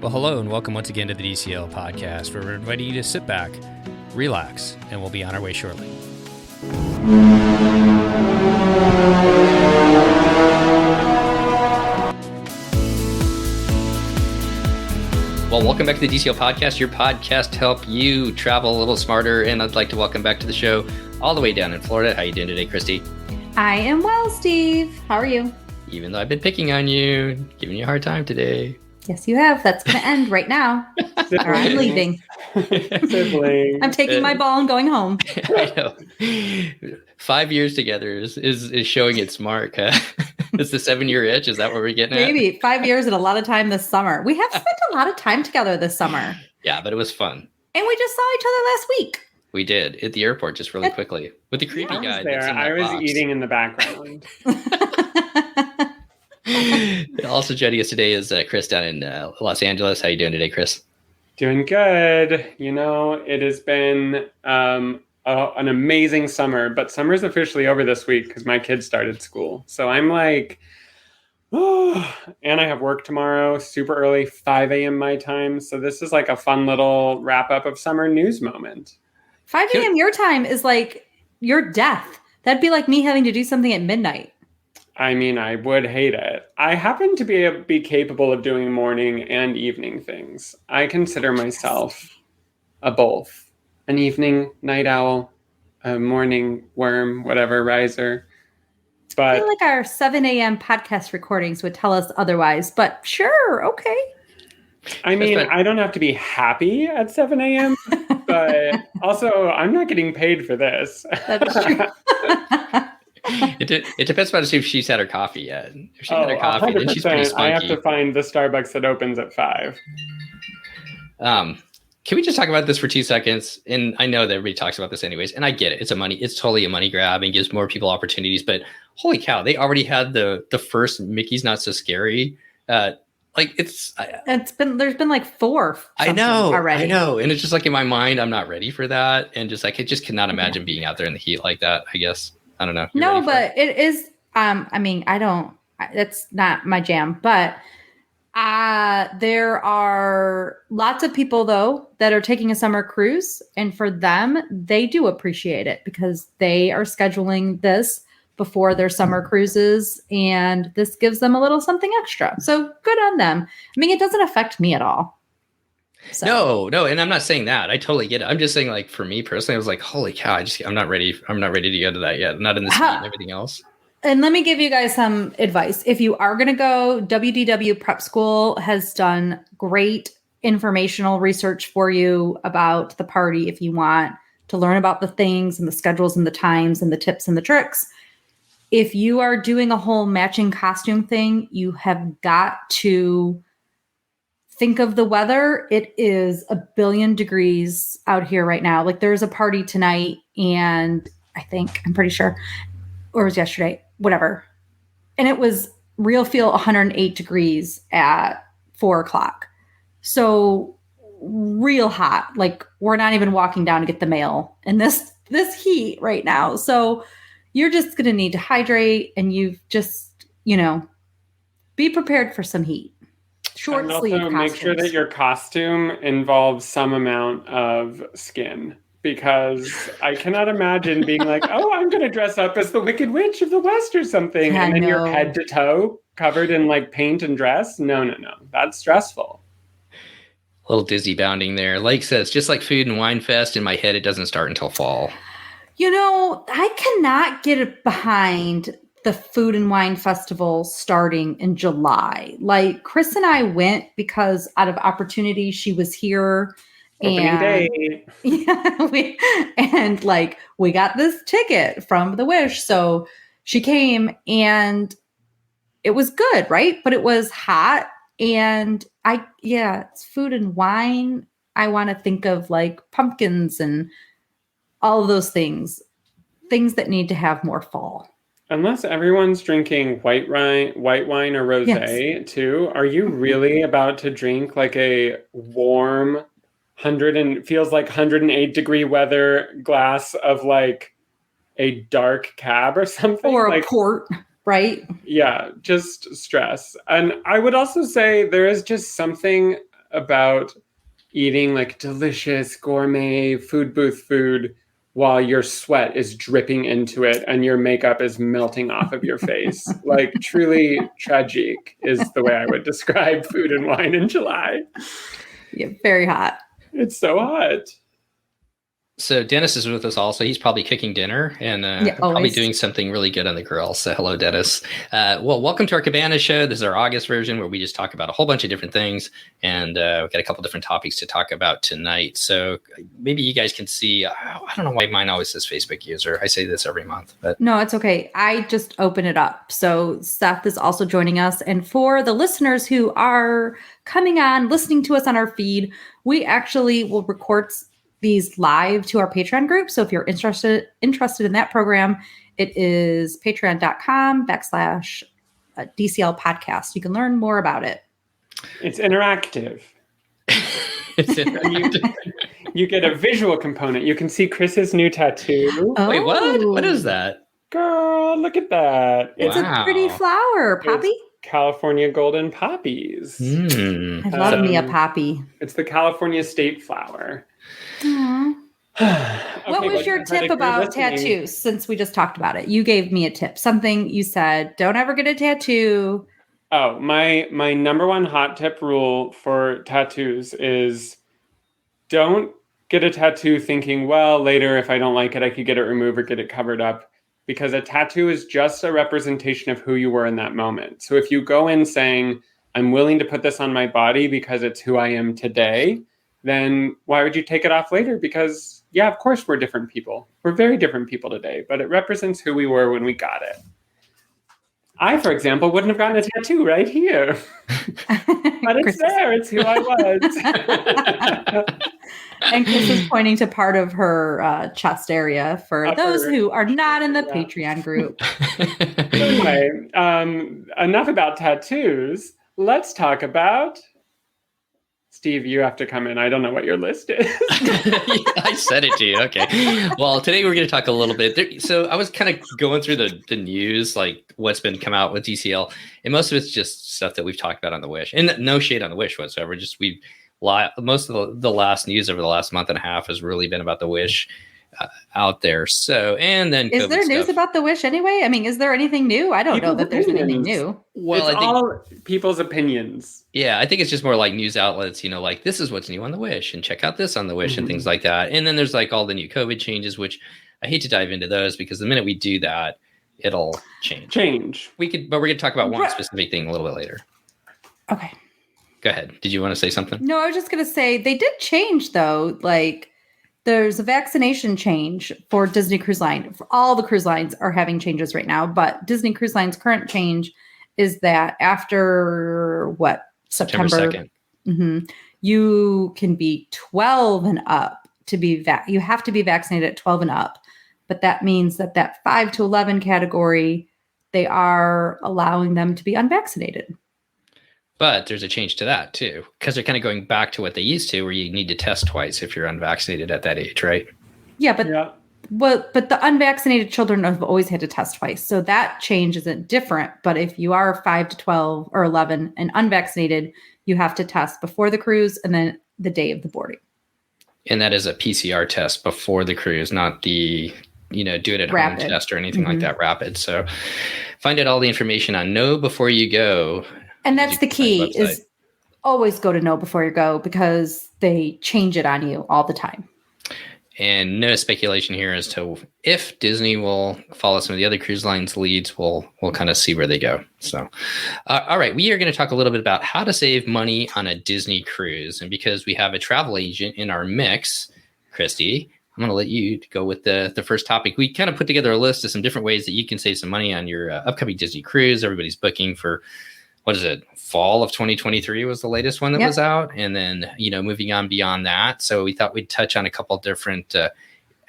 Well, hello and welcome once again to the DCL podcast, where we're inviting you to sit back, relax, and we'll be on our way shortly. Well, welcome back to the DCL podcast, your podcast to help you travel a little smarter. And I'd like to welcome back to the show all the way down in Florida. How you doing today, Christy? I am well, Steve. How are you? Even though I've been picking on you, giving you a hard time today. Yes, you have. That's going to end right now. Or I'm leaving. I'm taking my ball and going home. I know. 5 years together is showing its mark. It's the 7-year itch. Is that what we're getting at? Maybe 5 years and a lot of time this summer. We have spent a lot of time together this summer. Yeah, but it was fun. And we just saw each other last week. We did at the airport just really quickly with the creepy guy. I was eating in the background. Also joining us today is Chris down in Los Angeles. How you doing today, Chris? Doing good. You know, it has been an amazing summer, but summer's officially over this week because my kids started school. So I'm like, oh, and I have work tomorrow, super early, 5 a.m. my time. So this is like a fun little wrap up of summer news moment. 5 a.m. your time is like your death. That'd be like me having to do something at midnight. I mean, I would hate it. I happen to be capable of doing morning and evening things. I consider myself a both. An evening night owl, a morning worm, whatever, riser. But I feel like our 7 a.m. podcast recordings would tell us otherwise, but sure, okay. I mean, I don't have to be happy at 7 a.m., but also I'm not getting paid for this. That's true. It depends on if she's had her coffee yet. If she had her coffee, 100%, then she's pretty spunky. I have to find the Starbucks that opens at 5. Can we just talk about this for 2 seconds? And I know that everybody talks about this anyways, and I get it. It's totally a money grab and gives more people opportunities. But holy cow, they already had the first Mickey's Not So Scary. There's been like 4. I know already. I know, and it's just like in my mind, I'm not ready for that, and just I just cannot imagine being out there in the heat like that. I guess I don't know. No, but it is. I mean, that's not my jam, but. There are lots of people, though, that are taking a summer cruise. And for them, they do appreciate it because they are scheduling this before their summer cruises. And this gives them a little something extra. So good on them. I mean, it doesn't affect me at all. So. No. And I'm not saying that. I totally get it. I'm just saying, like, for me personally, I was like, holy cow, I'm not ready. I'm not ready to go to that yet. I'm not in the heat and everything else. And let me give you guys some advice. If you are going to go, WDW Prep School has done great informational research for you about the party if you want to learn about the things and the schedules and the times and the tips and the tricks. If you are doing a whole matching costume thing, you have got to think of the weather. It is 1 billion degrees out here right now. Like there's a party tonight and I'm pretty sure, or it was yesterday, whatever. And it was real feel 108 degrees at 4:00. So real hot. Like we're not even walking down to get the mail in this heat right now. So you're just going to need to hydrate and you've just, be prepared for some heat. Short sleeve costumes. Make sure that your costume involves some amount of skin. Because I cannot imagine being like, oh, I'm going to dress up as the Wicked Witch of the West or something. Yeah, and then you're head to toe covered in like paint and dress. No. That's stressful. A little dizzy bounding there. Lake says, just like Food and Wine Fest, in my head, it doesn't start until fall. I cannot get it behind the Food and Wine Festival starting in July. Like Chris and I went because out of opportunity, she was here. Opening day. Yeah, we got this ticket from the Wish. So she came and it was good, right? But it was hot and it's food and wine. I want to think of like pumpkins and all of those things that need to have more fall. Unless everyone's drinking white wine or rosé too, are you really about to drink like a warm feels like 108 degree weather glass of like a dark cab or something? Or a port, right? Yeah, just stress. And I would also say there is just something about eating like delicious gourmet food booth food while your sweat is dripping into it and your makeup is melting off of your face. Like truly tragic is the way I would describe food and wine in July. Yeah, very hot. It's so hot. So Dennis is with us also. He's probably cooking dinner and probably doing something really good on the grill. So hello, Dennis. Well, welcome to our Cabana show. This is our August version where we just talk about a whole bunch of different things. And we've got a couple different topics to talk about tonight. So maybe you guys can see, I don't know why mine always says Facebook user. I say this every month. But no, it's okay. I just open it up. So Seth is also joining us. And for the listeners who are coming on, listening to us on our feed, we actually will record these live to our Patreon group. So if you're interested in that program, it is patreon.com/DCL podcast. You can learn more about it. It's interactive. You get a visual component. You can see Chris's new tattoo. Oh. Wait, what? What is that? Girl, look at that. It's a pretty flower, poppy. It's California golden poppies. I love me a poppy. It's the California state flower. What was your tip about tattoos, since we just talked about it? You gave me a tip. Something you said, don't ever get a tattoo. Oh, my number one hot tip rule for tattoos is don't get a tattoo thinking, well, later if I don't like it, I could get it removed or get it covered up. Because a tattoo is just a representation of who you were in that moment. So if you go in saying, I'm willing to put this on my body because it's who I am today, then why would you take it off later? Because, yeah, of course we're different people. We're very different people today, but it represents who we were when we got it. I, for example, wouldn't have gotten a tattoo right here. But it's there. It's who I was. And Chris is pointing to part of her chest area for those who are not in the Patreon group. Anyway, enough about tattoos. Let's talk about... Steve, you have to come in. I don't know what your list is. I said it to you. Okay. Well, today we're going to talk a little bit. So I was kind of going through the news, like what's been come out with DCL, and most of it's just stuff that we've talked about on the Wish, and no shade on the Wish whatsoever. Just most of the last news over the last month and a half has really been about the Wish out there. So, and then is there news about the Wish anyway? I mean, is there anything new? I don't know that there's anything new. Well, it's all people's opinions. Yeah, I think it's just more like news outlets, like this is what's new on the Wish and check out this on the Wish and things like that. And then there's like all the new COVID changes, which I hate to dive into those because the minute we do that, it'll change. But we're going to talk about one specific thing a little bit later. Okay. Go ahead. Did you want to say something? No, I was just going to say they did change though. Like there's a vaccination change for Disney Cruise Line. For all the cruise lines are having changes right now, but Disney Cruise Line's current change is that after September 2nd, you can be 12 and up to be you have to be vaccinated at 12 and up. But that means that 5 to 11 category, they are allowing them to be unvaccinated. But there's a change to that too, because they're kind of going back to what they used to, where you need to test twice if you're unvaccinated at that age, right? Yeah, but the unvaccinated children have always had to test twice. So that change isn't different. But if you are 5 to 12 or 11 and unvaccinated, you have to test before the cruise and then the day of the boarding. And that is a PCR test before the cruise, not the, do it at home test or anything like that, rapid. So find out all the information on Know Before You Go. And that's the key is always go to Know Before You Go because they change it on you all the time. And no speculation here as to if Disney will follow some of the other cruise lines leads. We'll kind of see where they go. So, all right, we are going to talk a little bit about how to save money on a Disney cruise. And because we have a travel agent in our mix, Christy, I'm going to let you go with the first topic. We kind of put together a list of some different ways that you can save some money on your upcoming Disney cruise. Everybody's booking for, what is it? Fall of 2023 was the latest one that was out. And then, moving on beyond that. So we thought we'd touch on a couple different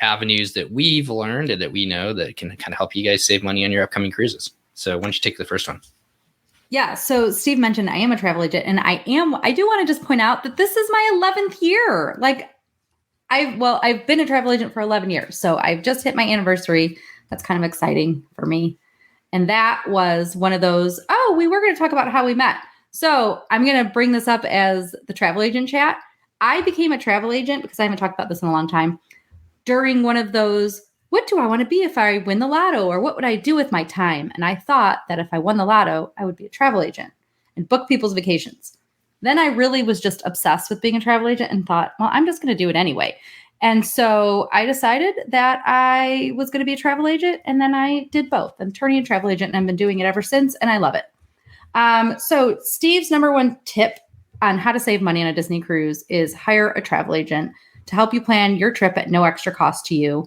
avenues that we've learned and that we know that can kind of help you guys save money on your upcoming cruises. So why don't you take the first one? Yeah. So Steve mentioned I am a travel agent and I do want to just point out that this is my 11th year. Like I've been a travel agent for 11 years. So I've just hit my anniversary. That's kind of exciting for me. And that was one of those, we were going to talk about how we met. So I'm going to bring this up as the travel agent chat. I became a travel agent because I haven't talked about this in a long time. During one of those, what do I want to be if I win the lotto? Or what would I do with my time? And I thought that if I won the lotto, I would be a travel agent and book people's vacations. Then I really was just obsessed with being a travel agent and thought, well, I'm just going to do it anyway. And so I decided that I was going to be a travel agent. And then I did both. I'm turning a travel agent and I've been doing it ever since. And I love it. So Steve's number one tip on how to save money on a Disney cruise is hire a travel agent to help you plan your trip at no extra cost to you.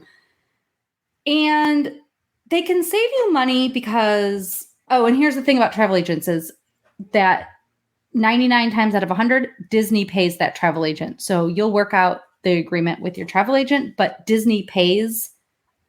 And they can save you money because, and here's the thing about travel agents is that 99 times out of 100, Disney pays that travel agent. So you'll work out the agreement with your travel agent, but Disney pays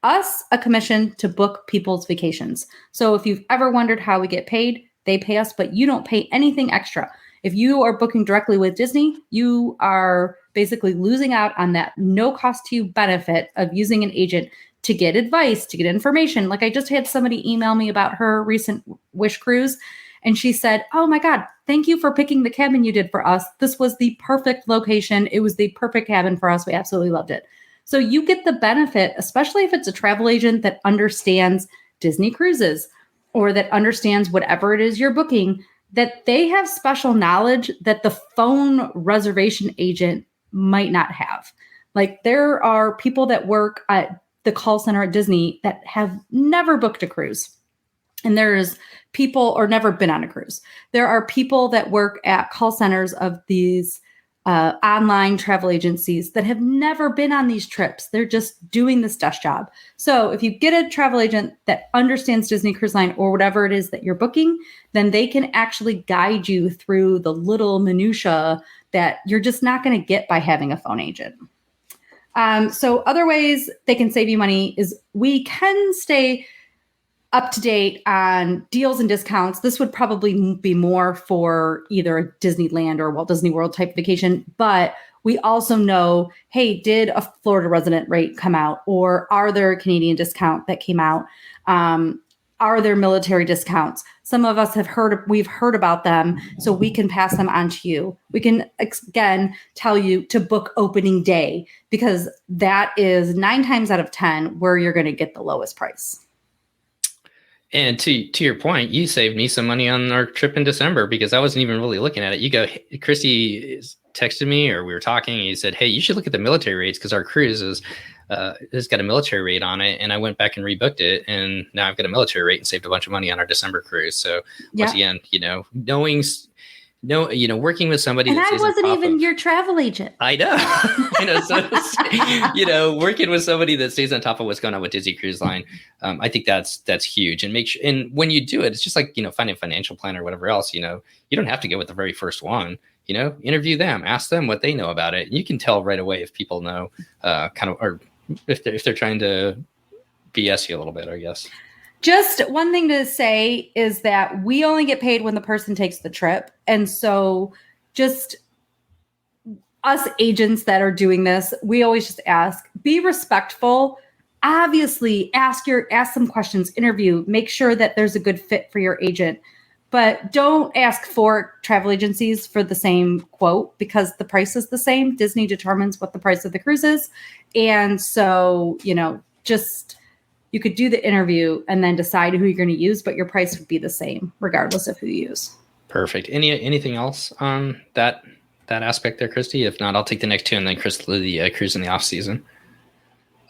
us a commission to book people's vacations. So if you've ever wondered how we get paid, they pay us, but you don't pay anything extra. If you are booking directly with Disney, you are basically losing out on that no cost to you benefit of using an agent to get advice, to get information. Like I just had somebody email me about her recent Wish cruise. And she said, oh my God, thank you for picking the cabin you did for us. This was the perfect location. It was the perfect cabin for us. We absolutely loved it. So you get the benefit, especially if it's a travel agent that understands Disney cruises or that understands whatever it is you're booking, that they have special knowledge that the phone reservation agent might not have. Like there are people that work at the call center at Disney that have never booked a cruise. And there's people or never been on a cruise. There are people that work at call centers of these online travel agencies that have never been on these trips. They're just doing this desk job. So if you get a travel agent that understands Disney Cruise Line or whatever it is that you're booking, then they can actually guide you through the little minutia that you're just not going to get by having a phone agent. So other ways they can save you money is we can stay up to date on deals and discounts. This would probably be more for either a Disneyland or Walt Disney World type vacation, but we also know, hey, did a Florida resident rate come out, or are there a Canadian discount that came out? Are there military discounts? Some of us we've heard about them, so we can pass them on to you. We can, again, tell you to book opening day because that is 9 times out of 10 where you're going to get the lowest price. And to your point, you saved me some money on our trip in December because I wasn't even really looking at it. You go, Christy texted me or we were talking and he said, hey, you should look at the military rates because our cruise has got a military rate on it. And I went back and rebooked it. And now I've got a military rate and saved a bunch of money on our December cruise. So once again, working with somebody and I wasn't even your travel agent. I know. So, working with somebody that stays on top of what's going on with Disney Cruise Line, I think that's huge. And make sure, and when you do it, it's just like, finding a financial plan or whatever else, you don't have to go with the very first one, interview them, ask them what they know about it. And you can tell right away if people know or if they're trying to BS you a little bit, I guess. Just one thing to say is that we only get paid when the person takes the trip. And so just us agents that are doing this, we always just ask, be respectful. Obviously, ask some questions, interview, make sure that there's a good fit for your agent. But don't ask for travel agencies for the same quote because the price is the same. Disney determines what the price of the cruise is. And so, you could do the interview and then decide who you're going to use, but your price would be the same regardless of who you use. Perfect. Anything else on that aspect there, Christy? If not, I'll take the next two and then Chris the cruise in the off season.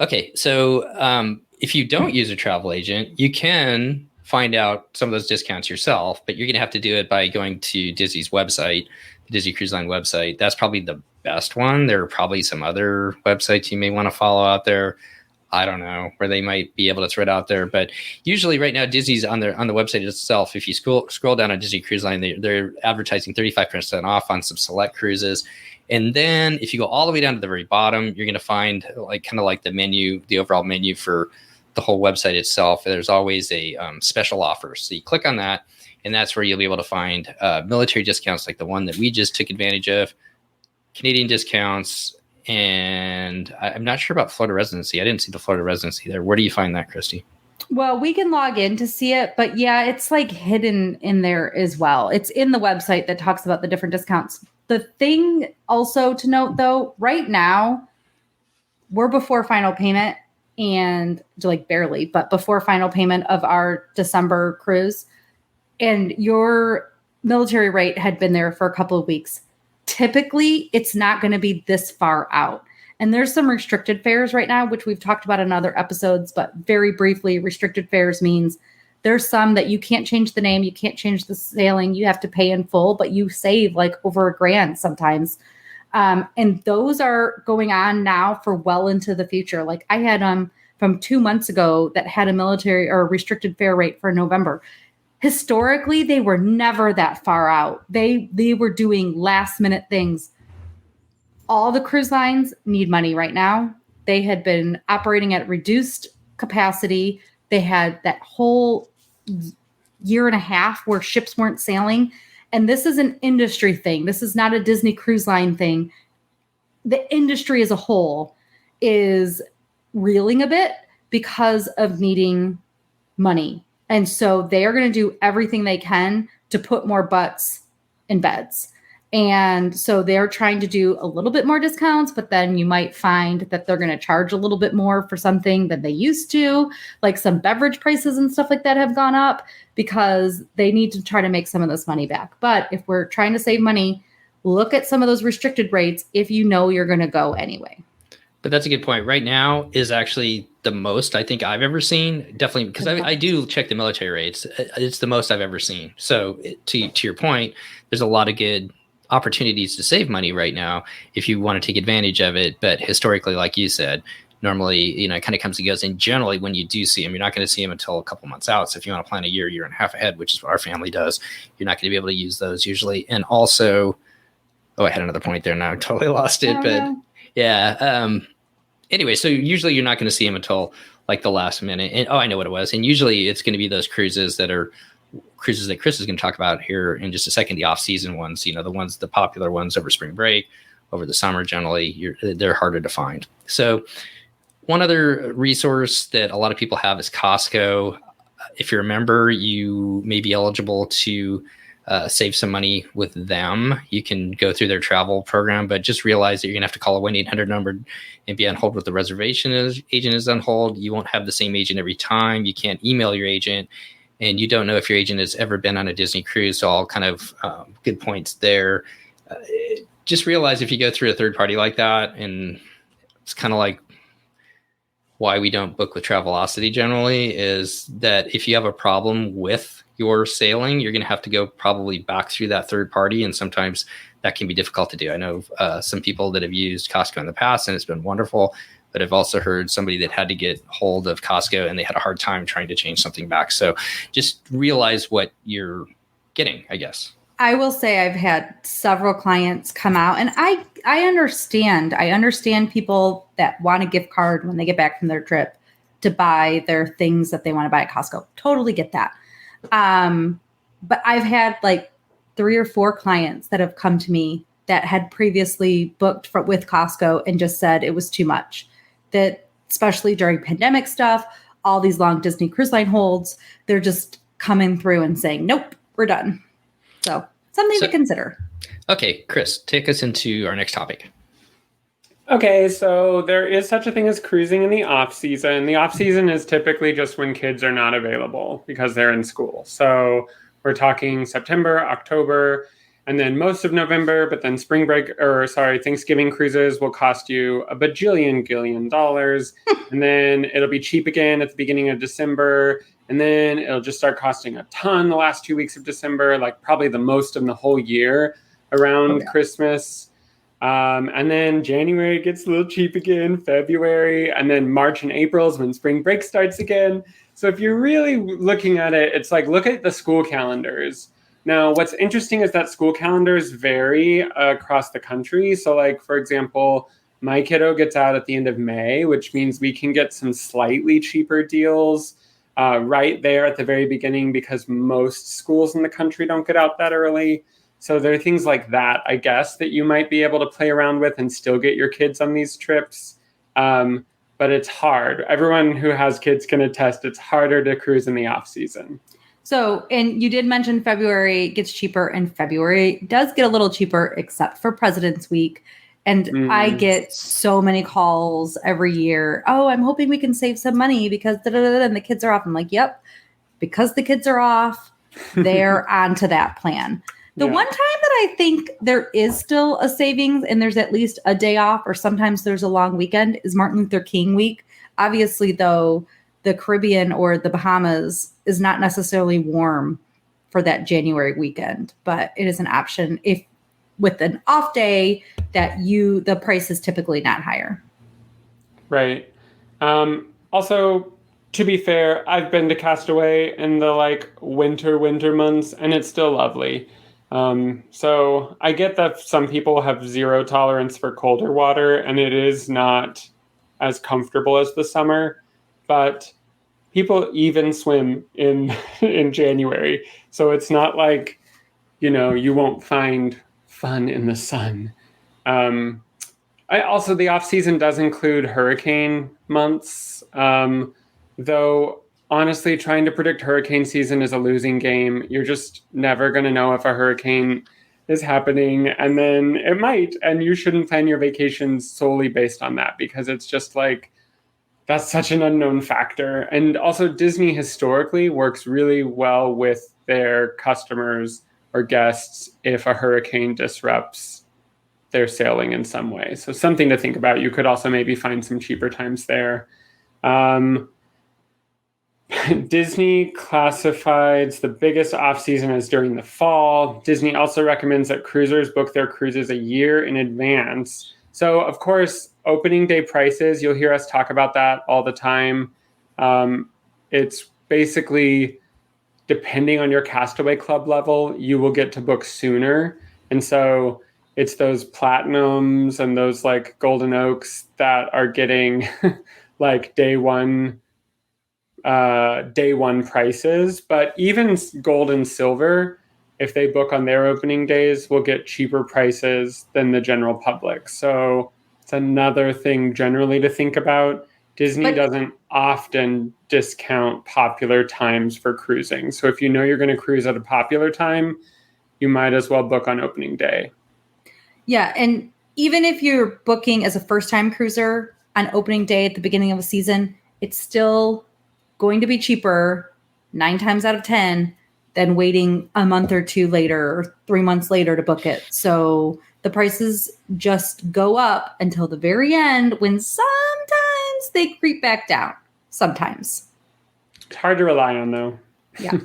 Okay. So if you don't use a travel agent, you can find out some of those discounts yourself, but you're going to have to do it by going to Disney's website, the Disney Cruise Line website. That's probably the best one. There are probably some other websites you may want to follow out there. I don't know where they might be able to thread out there, but usually right now Disney's on the website itself. If you scroll down on Disney Cruise Line, they're advertising 35% off on some select cruises. And then if you go all the way down to the very bottom, you're going to find like the menu, the overall menu for the whole website itself. There's always a special offer. So you click on that and that's where you'll be able to find military discounts like the one that we just took advantage of, Canadian discounts. And I'm not sure about Florida residency. I didn't see the Florida residency there. Where do you find that, Christy? Well, we can log in to see it, but yeah, it's like hidden in there as well. It's in the website that talks about the different discounts. The thing also to note though, right now, we're before final payment and like barely, but before final payment of our December cruise. And your military rate had been there for a couple of weeks. Typically, it's not going to be this far out. And there's some restricted fares right now, which we've talked about in other episodes, but very briefly, restricted fares means there's some that you can't change the name, you can't change the sailing, you have to pay in full, but you save like over $1,000 sometimes. And those are going on now for well into the future. Like I had from 2 months ago that had a military or a restricted fare rate for November. Historically, they were never that far out. They were doing last minute things. All the cruise lines need money right now. They had been operating at reduced capacity. They had that whole year and a half where ships weren't sailing. And this is an industry thing. This is not a Disney Cruise Line thing. The industry as a whole is reeling a bit because of needing money. And so they are going to do everything they can to put more butts in beds. And so they're trying to do a little bit more discounts, but then you might find that they're going to charge a little bit more for something than they used to, like some beverage prices and stuff like that have gone up because they need to try to make some of this money back. But if we're trying to save money, look at some of those restricted rates if you know you're going to go anyway. But that's a good point. Right now is actually the most I think I've ever seen. Definitely because I do check the military rates. It's the most I've ever seen. So to your point, there's a lot of good opportunities to save money right now if you want to take advantage of it. But historically, like you said, normally, it kind of comes and goes. And generally, when you do see them, you're not going to see them until a couple months out. So if you want to plan a year and a half ahead, which is what our family does, you're not going to be able to use those usually. And also, I had another point there now. I totally lost it. Yeah. Anyway, so usually you're not going to see them until like the last minute. And I know what it was. And usually it's going to be those cruises that Chris is going to talk about here in just a second, the off-season ones, the popular ones over spring break, over the summer, generally, they're harder to find. So one other resource that a lot of people have is Costco. If you're a member, you may be eligible to save some money with them. You can go through their travel program, but just realize that you're going to have to call a 1-800 number and be on hold with the reservation agent is on hold. You won't have the same agent every time. You can't email your agent. And you don't know if your agent has ever been on a Disney cruise. So all kind of good points there. Just realize if you go through a third party like that, and it's kind of like why we don't book with Travelocity generally, is that if you have a problem with your sailing, you're going to have to go probably back through that third party. And sometimes that can be difficult to do. I know some people that have used Costco in the past and it's been wonderful. But I've also heard somebody that had to get hold of Costco and they had a hard time trying to change something back. So just realize what you're getting, I guess. I will say I've had several clients come out, and I understand. I understand people that want a gift card when they get back from their trip to buy their things that they want to buy at Costco. Totally get that. But I've had like 3 or 4 clients that have come to me that had previously booked with Costco and just said it was too much. That especially during pandemic stuff, all these long Disney Cruise Line holds, they're just coming through and saying, nope, we're done. So something to consider. Okay, Chris, take us into our next topic. Okay, so there is such a thing as cruising in the off season. The off season is typically just when kids are not available because they're in school. So we're talking September, October, and then most of November, but then Thanksgiving cruises will cost you a bajillion dollars. And then it'll be cheap again at the beginning of December. And then it'll just start costing a ton the last 2 weeks of December, like probably the most of the whole year around Christmas. And then January gets a little cheap again, February, and then March and April is when spring break starts again. So if you're really looking at it, it's like, look at the school calendars. Now, what's interesting is that school calendars vary across the country. So like, for example, my kiddo gets out at the end of May, which means we can get some slightly cheaper deals right there at the very beginning because most schools in the country don't get out that early. So there are things like that, I guess, that you might be able to play around with and still get your kids on these trips. but it's hard. Everyone who has kids can attest it's harder to cruise in the off season. So, and you did mention February gets cheaper, and February does get a little cheaper, except for President's Week. And I get so many calls every year. Oh, I'm hoping we can save some money because and the kids are off. I'm like, yep, because the kids are off, they're onto that plan. The one time that I think there is still a savings and there's at least a day off, or sometimes there's a long weekend, is Martin Luther King week. Obviously, though, the Caribbean or the Bahamas is not necessarily warm for that January weekend, but it is an option if with an off day that the price is typically not higher. Right. Also, to be fair, I've been to Castaway in the winter months, and it's still lovely. So I get that some people have zero tolerance for colder water, and it is not as comfortable as the summer, but people even swim in January. So it's not like, you won't find fun in the sun. The off season does include hurricane months, though honestly, trying to predict hurricane season is a losing game. You're just never going to know if a hurricane is happening, and then it might, and you shouldn't plan your vacations solely based on that, because it's just that's such an unknown factor. And also, Disney historically works really well with their customers or guests if a hurricane disrupts their sailing in some way. So something to think about. You could also maybe find some cheaper times there. Disney classifies the biggest off-season as during the fall. Disney also recommends that cruisers book their cruises a year in advance. So, of course, opening day prices, you'll hear us talk about that all the time. It's basically, depending on your Castaway Club level, you will get to book sooner. And so it's those Platinums and those Golden Oaks that are getting day one prices. But even Gold and Silver, if they book on their opening days, will get cheaper prices than the general public. So it's another thing generally to think about. Disney doesn't often discount popular times for cruising. So if you know you're going to cruise at a popular time, you might as well book on opening day. Yeah. And even if you're booking as a first-time cruiser on opening day at the beginning of a season, it's still going to be cheaper 9 times out of 10 than waiting a month or two later or 3 months later to book it. So the prices just go up until the very end, when sometimes they creep back down. Sometimes. It's hard to rely on, though. Yeah.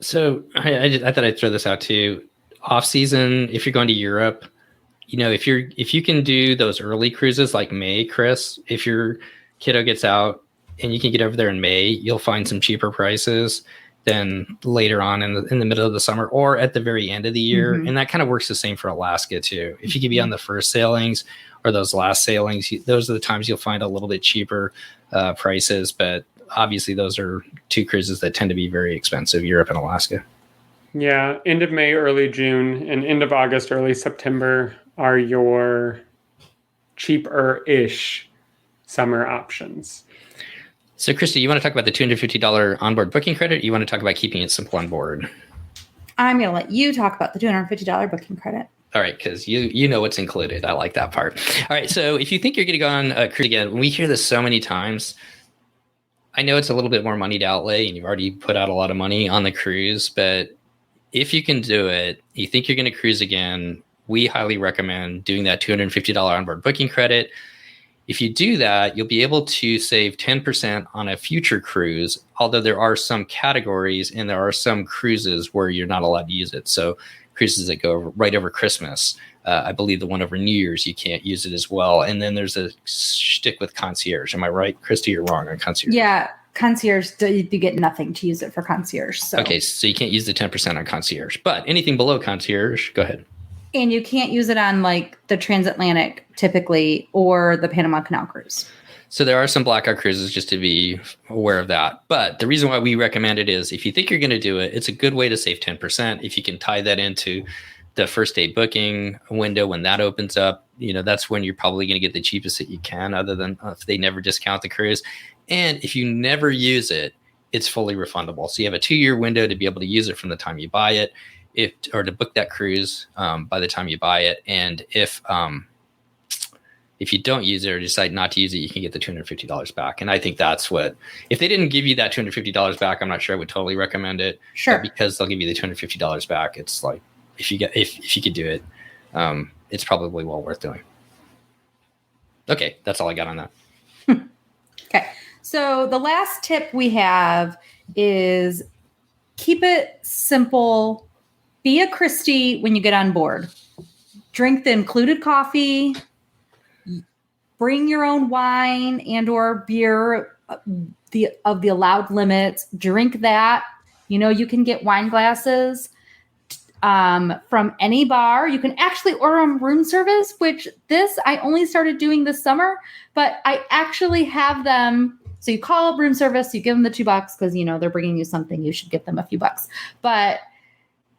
So I thought I'd throw this out too. Off season, if you're going to Europe, if you can do those early cruises like May, Chris, if your kiddo gets out and you can get over there in May, you'll find some cheaper prices than later on in the middle of the summer or at the very end of the year. Mm-hmm. And that kind of works the same for Alaska too. If you can be on the first sailings or those last sailings, those are the times you'll find a little bit cheaper prices. But obviously those are two cruises that tend to be very expensive, Europe and Alaska. Yeah, end of May, early June, and end of August, early September are your cheaper-ish summer options. So, Christy, you want to talk about the $250 onboard booking credit? Or you want to talk about keeping it simple on board? I'm going to let you talk about the $250 booking credit. All right, because you know what's included. I like that part. All right, so if you think you're going to go on a cruise again, we hear this so many times. I know it's a little bit more money to outlay, and you've already put out a lot of money on the cruise, but if you can do it, you think you're going to cruise again, we highly recommend doing that $250 onboard booking credit. If you do that, you'll be able to save 10% on a future cruise, although there are some categories and there are some cruises where you're not allowed to use it. So cruises that go right over Christmas, I believe the one over New Year's, you can't use it as well. And then there's a shtick with concierge. Am I right, Christy? You're wrong on concierge. Yeah, concierge, you get nothing to use it for concierge. So. Okay, so you can't use the 10% on concierge. But anything below concierge, go ahead. And you can't use it on the transatlantic typically or the Panama Canal cruise. So there are some blackout cruises, just to be aware of that. But the reason why we recommend it is if you think you're going to do it, it's a good way to save 10% if you can tie that into the first day booking window, when that opens up, that's when you're probably going to get the cheapest that you can, other than if they never discount the cruise. And if you never use it, it's fully refundable. So you have a 2-year window to be able to use it from the time you buy it, or to book that cruise by the time you buy it. And if you don't use it or decide not to use it, you can get the $250 back. And I think that's if they didn't give you that $250 back, I'm not sure I would totally recommend it. Sure. But because they'll give you the $250 back, it's like, if you could do it, it's probably well worth doing. Okay. That's all I got on that. Okay. So the last tip we have is keep it simple. Be a Christie when you get on board. Drink the included coffee. Bring your own wine and or beer of the allowed limits. Drink that. You can get wine glasses from any bar. You can actually order on room service, which I only started doing this summer, but I actually have them. So you call up room service, you give them the $2 because, they're bringing you something. You should give them a few bucks, but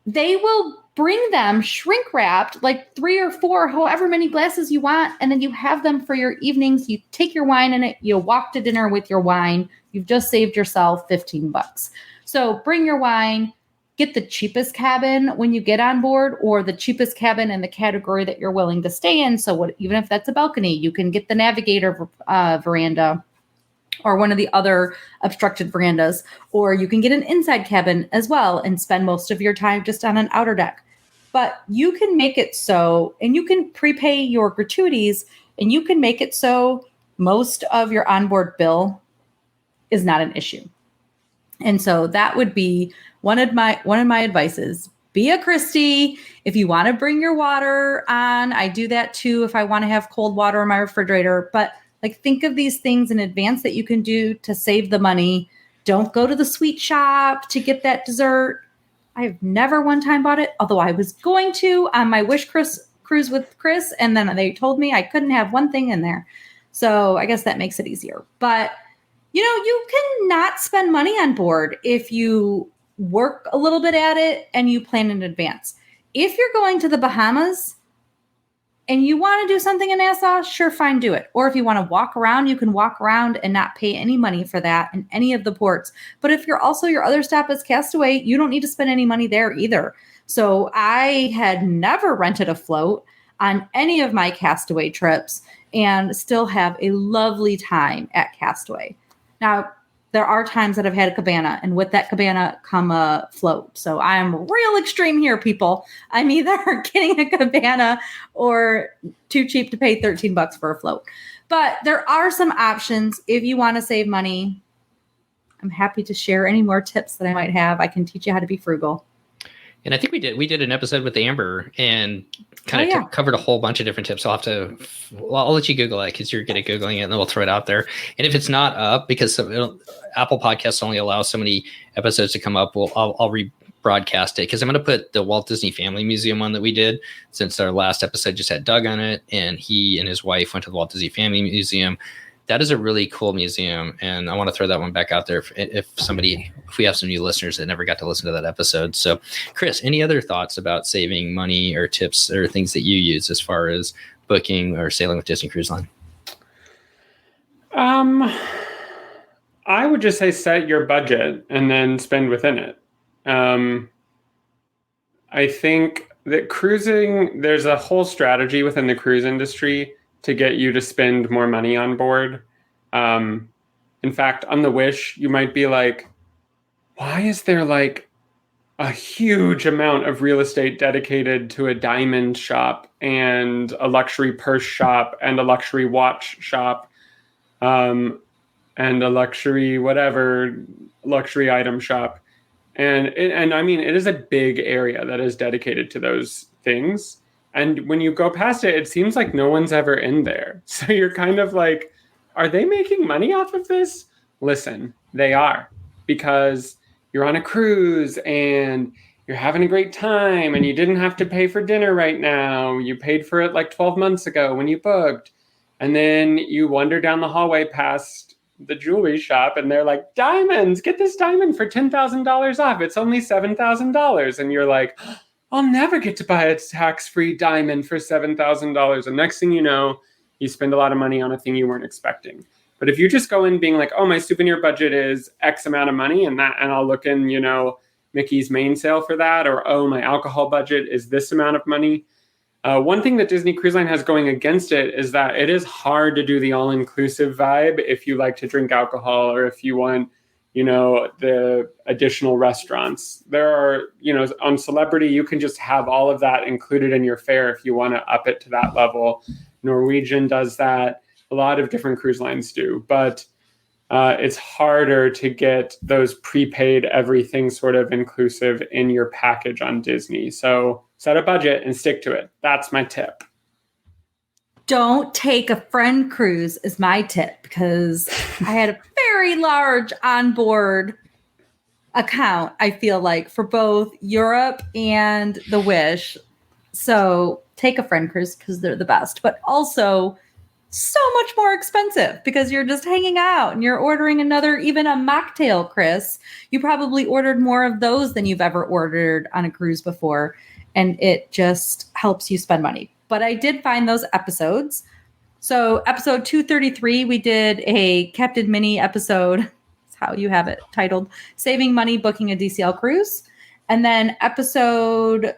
they will bring them shrink wrapped, like 3 or 4, however many glasses you want. And then you have them for your evenings. You take your wine in it. You walk to dinner with your wine. You've just saved yourself $15. So bring your wine, get the cheapest cabin when you get on board, or the cheapest cabin in the category that you're willing to stay in. So even if that's a balcony, you can get the Navigator veranda or one of the other obstructed verandas, or you can get an inside cabin as well and spend most of your time just on an outer deck. But you can make it so, and you can prepay your gratuities, and you can make it so most of your onboard bill is not an issue. And so that would be one of my advices. Be a Christie. If you want to bring your water on, I do that too if I want to have cold water in my refrigerator. But think of these things in advance that you can do to save the money. Don't go to the sweet shop to get that dessert. I've never one time bought it, although I was going to on my Wish cruise with Chris, and then they told me I couldn't have one thing in there. So I guess that makes it easier. But, you can not spend money on board if you work a little bit at it and you plan in advance. If you're going to the Bahamas and you want to do something in Nassau, sure, fine, do it. Or if you want to walk around, you can walk around and not pay any money for that in any of the ports. But if your other stop is Castaway, you don't need to spend any money there either. So I had never rented a float on any of my Castaway trips and still have a lovely time at Castaway. Now, there are times that I've had a cabana, and with that cabana come a float. So I'm real extreme here, people. I'm either getting a cabana or too cheap to pay $13 for a float. But there are some options if you want to save money. I'm happy to share any more tips that I might have. I can teach you how to be frugal. And I think we did an episode with Amber and kind of covered a whole bunch of different tips. I'll let you Google it because you're good at Googling it, and then we'll throw it out there. And if it's not up, because Apple Podcasts only allow so many episodes to come up, I'll rebroadcast it, because I'm going to put the Walt Disney Family Museum one that we did, since our last episode just had Doug on it, and he and his wife went to the Walt Disney Family Museum. That is a really cool museum, and I want to throw that one back out there if we have some new listeners that never got to listen to that episode. So, Chris, any other thoughts about saving money or tips or things that you use as far as booking or sailing with Disney Cruise Line? I would just say set your budget and then spend within it. I think that cruising, there's a whole strategy within the cruise industry to get you to spend more money on board. In fact, on the Wish, you might be like, why is there a huge amount of real estate dedicated to a diamond shop and a luxury purse shop and a luxury watch shop and a luxury luxury item shop? And I mean, it is a big area that is dedicated to those things. And when you go past it, it seems like no one's ever in there. So you're kind of like, are they making money off of this? Listen, they are, because you're on a cruise and you're having a great time and you didn't have to pay for dinner right now. You paid for it 12 months ago when you booked. And then you wander down the hallway past the jewelry shop and they're like, diamonds, get this diamond for $10,000 off. It's only $7,000. And you're like, I'll never get to buy a tax-free diamond for $7,000. And next thing you know, you spend a lot of money on a thing you weren't expecting. But if you just go in being like, oh, my souvenir budget is X amount of money, and I'll look in, Mickey's main sale for that, or oh, my alcohol budget is this amount of money. One thing that Disney Cruise Line has going against it is that it is hard to do the all-inclusive vibe if you like to drink alcohol or if you want, the additional restaurants. There are, on Celebrity, you can just have all of that included in your fare if you want to up it to that level. Norwegian does that. A lot of different cruise lines do, but it's harder to get those prepaid everything sort of inclusive in your package on Disney. So set a budget and stick to it. That's my tip. Don't take a friend cruise is my tip, because I had a very large onboard account, I feel like, for both Europe and the Wish. So take a friend cruise because they're the best, but also so much more expensive because you're just hanging out and you're ordering even a mocktail, Chris. You probably ordered more of those than you've ever ordered on a cruise before, and it just helps you spend money. But I did find those episodes. So episode 233, we did a Captain Minnie episode. That's how you have it titled, Saving Money Booking a DCL Cruise. And then episode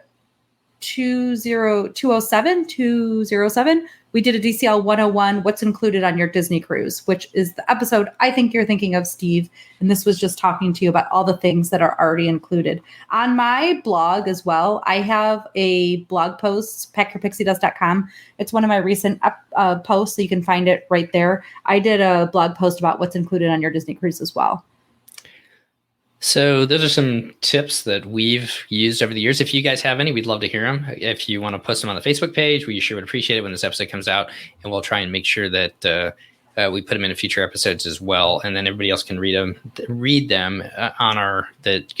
207, we did a DCL 101, what's included on your Disney cruise, which is the episode I think you're thinking of, Steve. And this was just talking to you about all the things that are already included. On my blog as well, I have a blog post, packyourpixiedust.com. It's one of my recent posts, so you can find it right there. I did a blog post about what's included on your Disney cruise as well. So those are some tips that we've used over the years. If you guys have any, we'd love to hear them. If you want to post them on the Facebook page, we sure would appreciate it when this episode comes out. And we'll try and make sure that we put them in future episodes as well. And then everybody else can read them on that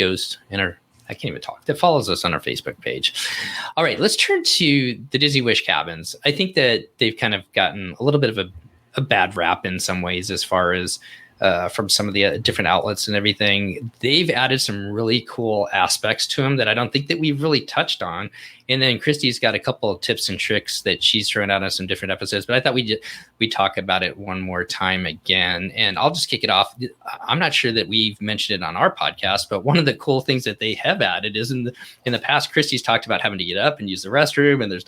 follows us on our Facebook page. All right, let's turn to the Disney Wish cabins. I think that they've kind of gotten a little bit of a bad rap in some ways as far as from some of the different outlets and everything. They've added some really cool aspects to them that I don't think that we've really touched on. And then Christy's got a couple of tips and tricks that she's thrown out on some different episodes, but I thought we'd talk about it one more time again. And I'll just kick it off. I'm not sure that we've mentioned it on our podcast, but one of the cool things that they have added is in the past, Christy's talked about having to get up and use the restroom, and there's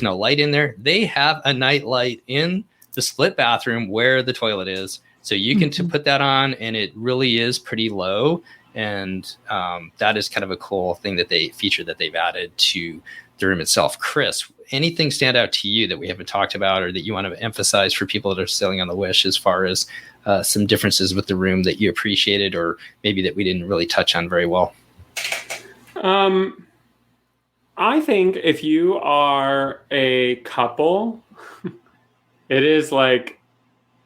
no light in there. They have a night light in the split bathroom where the toilet is. So you can put that on, and it really is pretty low. And that is kind of a cool thing feature that they've added to the room itself. Chris, anything stand out to you that we haven't talked about or that you want to emphasize for people that are sailing on the Wish as far as some differences with the room that you appreciated or maybe that we didn't really touch on very well? I think if you are a couple, it is like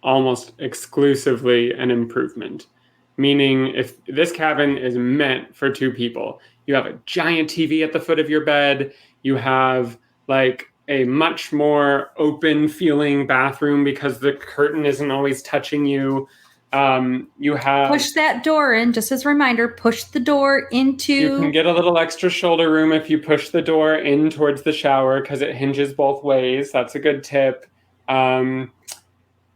almost exclusively an improvement. Meaning, if this cabin is meant for two people, you have a giant TV at the foot of your bed, you have like a much more open feeling bathroom because the curtain isn't always touching you. You have push that door in, just as a reminder, push the door into. You can get a little extra shoulder room if you push the door in towards the shower because it hinges both ways. That's a good tip.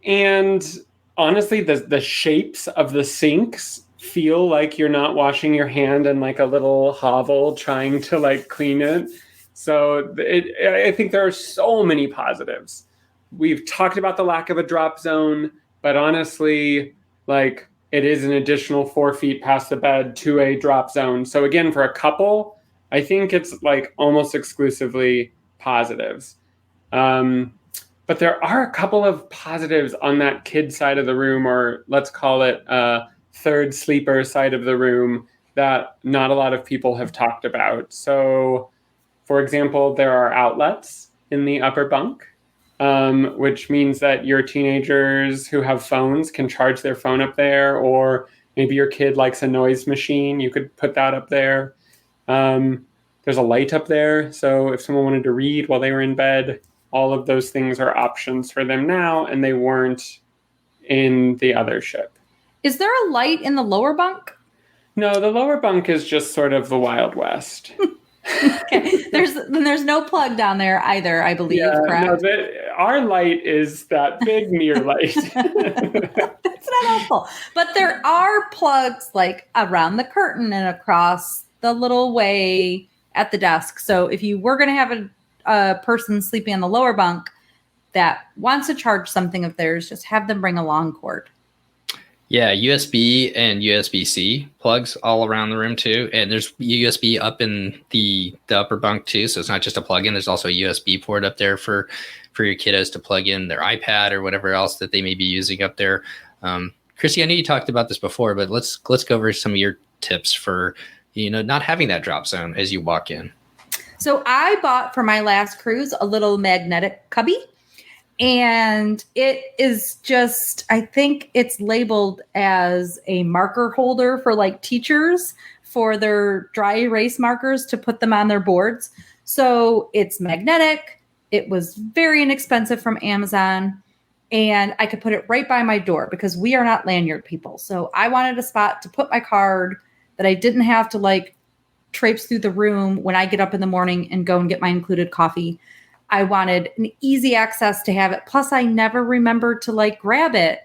And honestly, the shapes of the sinks feel like you're not washing your hand in like a little hovel trying to like clean it. So I think there are so many positives. We've talked about the lack of a drop zone, but honestly, like it is an additional 4 feet past the bed to a drop zone. So again, for a couple, I think it's like almost exclusively positives. But there are a couple of positives on that kid side of the room, or let's call it third sleeper side of the room, that not a lot of people have talked about. So, for example, there are outlets in the upper bunk, which means that your teenagers who have phones can charge their phone up there, or maybe your kid likes a noise machine, you could put that up there. There's a light up there, so if someone wanted to read while they were in bed, all of those things are options for them now, and they weren't in the other ship. Is there a light in the lower bunk? No, the lower bunk is just sort of the Wild West. Okay. There's no plug down there either, I believe, correct? No, our light is that big mirror light. That's not helpful. But there are plugs like around the curtain and across the little way at the desk. So if you were going to have a person sleeping on the lower bunk that wants to charge something of theirs, just have them bring a long cord. Yeah, USB and USB-C plugs all around the room too. And there's USB up in the upper bunk too. So it's not just a plug-in. There's also a USB port up there for your kiddos to plug in their iPad or whatever else that they may be using up there. Christy, I know you talked about this before, but let's go over some of your tips for, not having that drop zone as you walk in. So I bought for my last cruise a little magnetic cubby. And it is just, I think it's labeled as a marker holder for like teachers for their dry erase markers to put them on their boards. So it's magnetic. It was very inexpensive from Amazon. And I could put it right by my door because we are not lanyard people. So I wanted a spot to put my card that I didn't have to like traipse through the room when I get up in the morning and go and get my included coffee. I wanted an easy access to have it. Plus, I never remembered to like grab it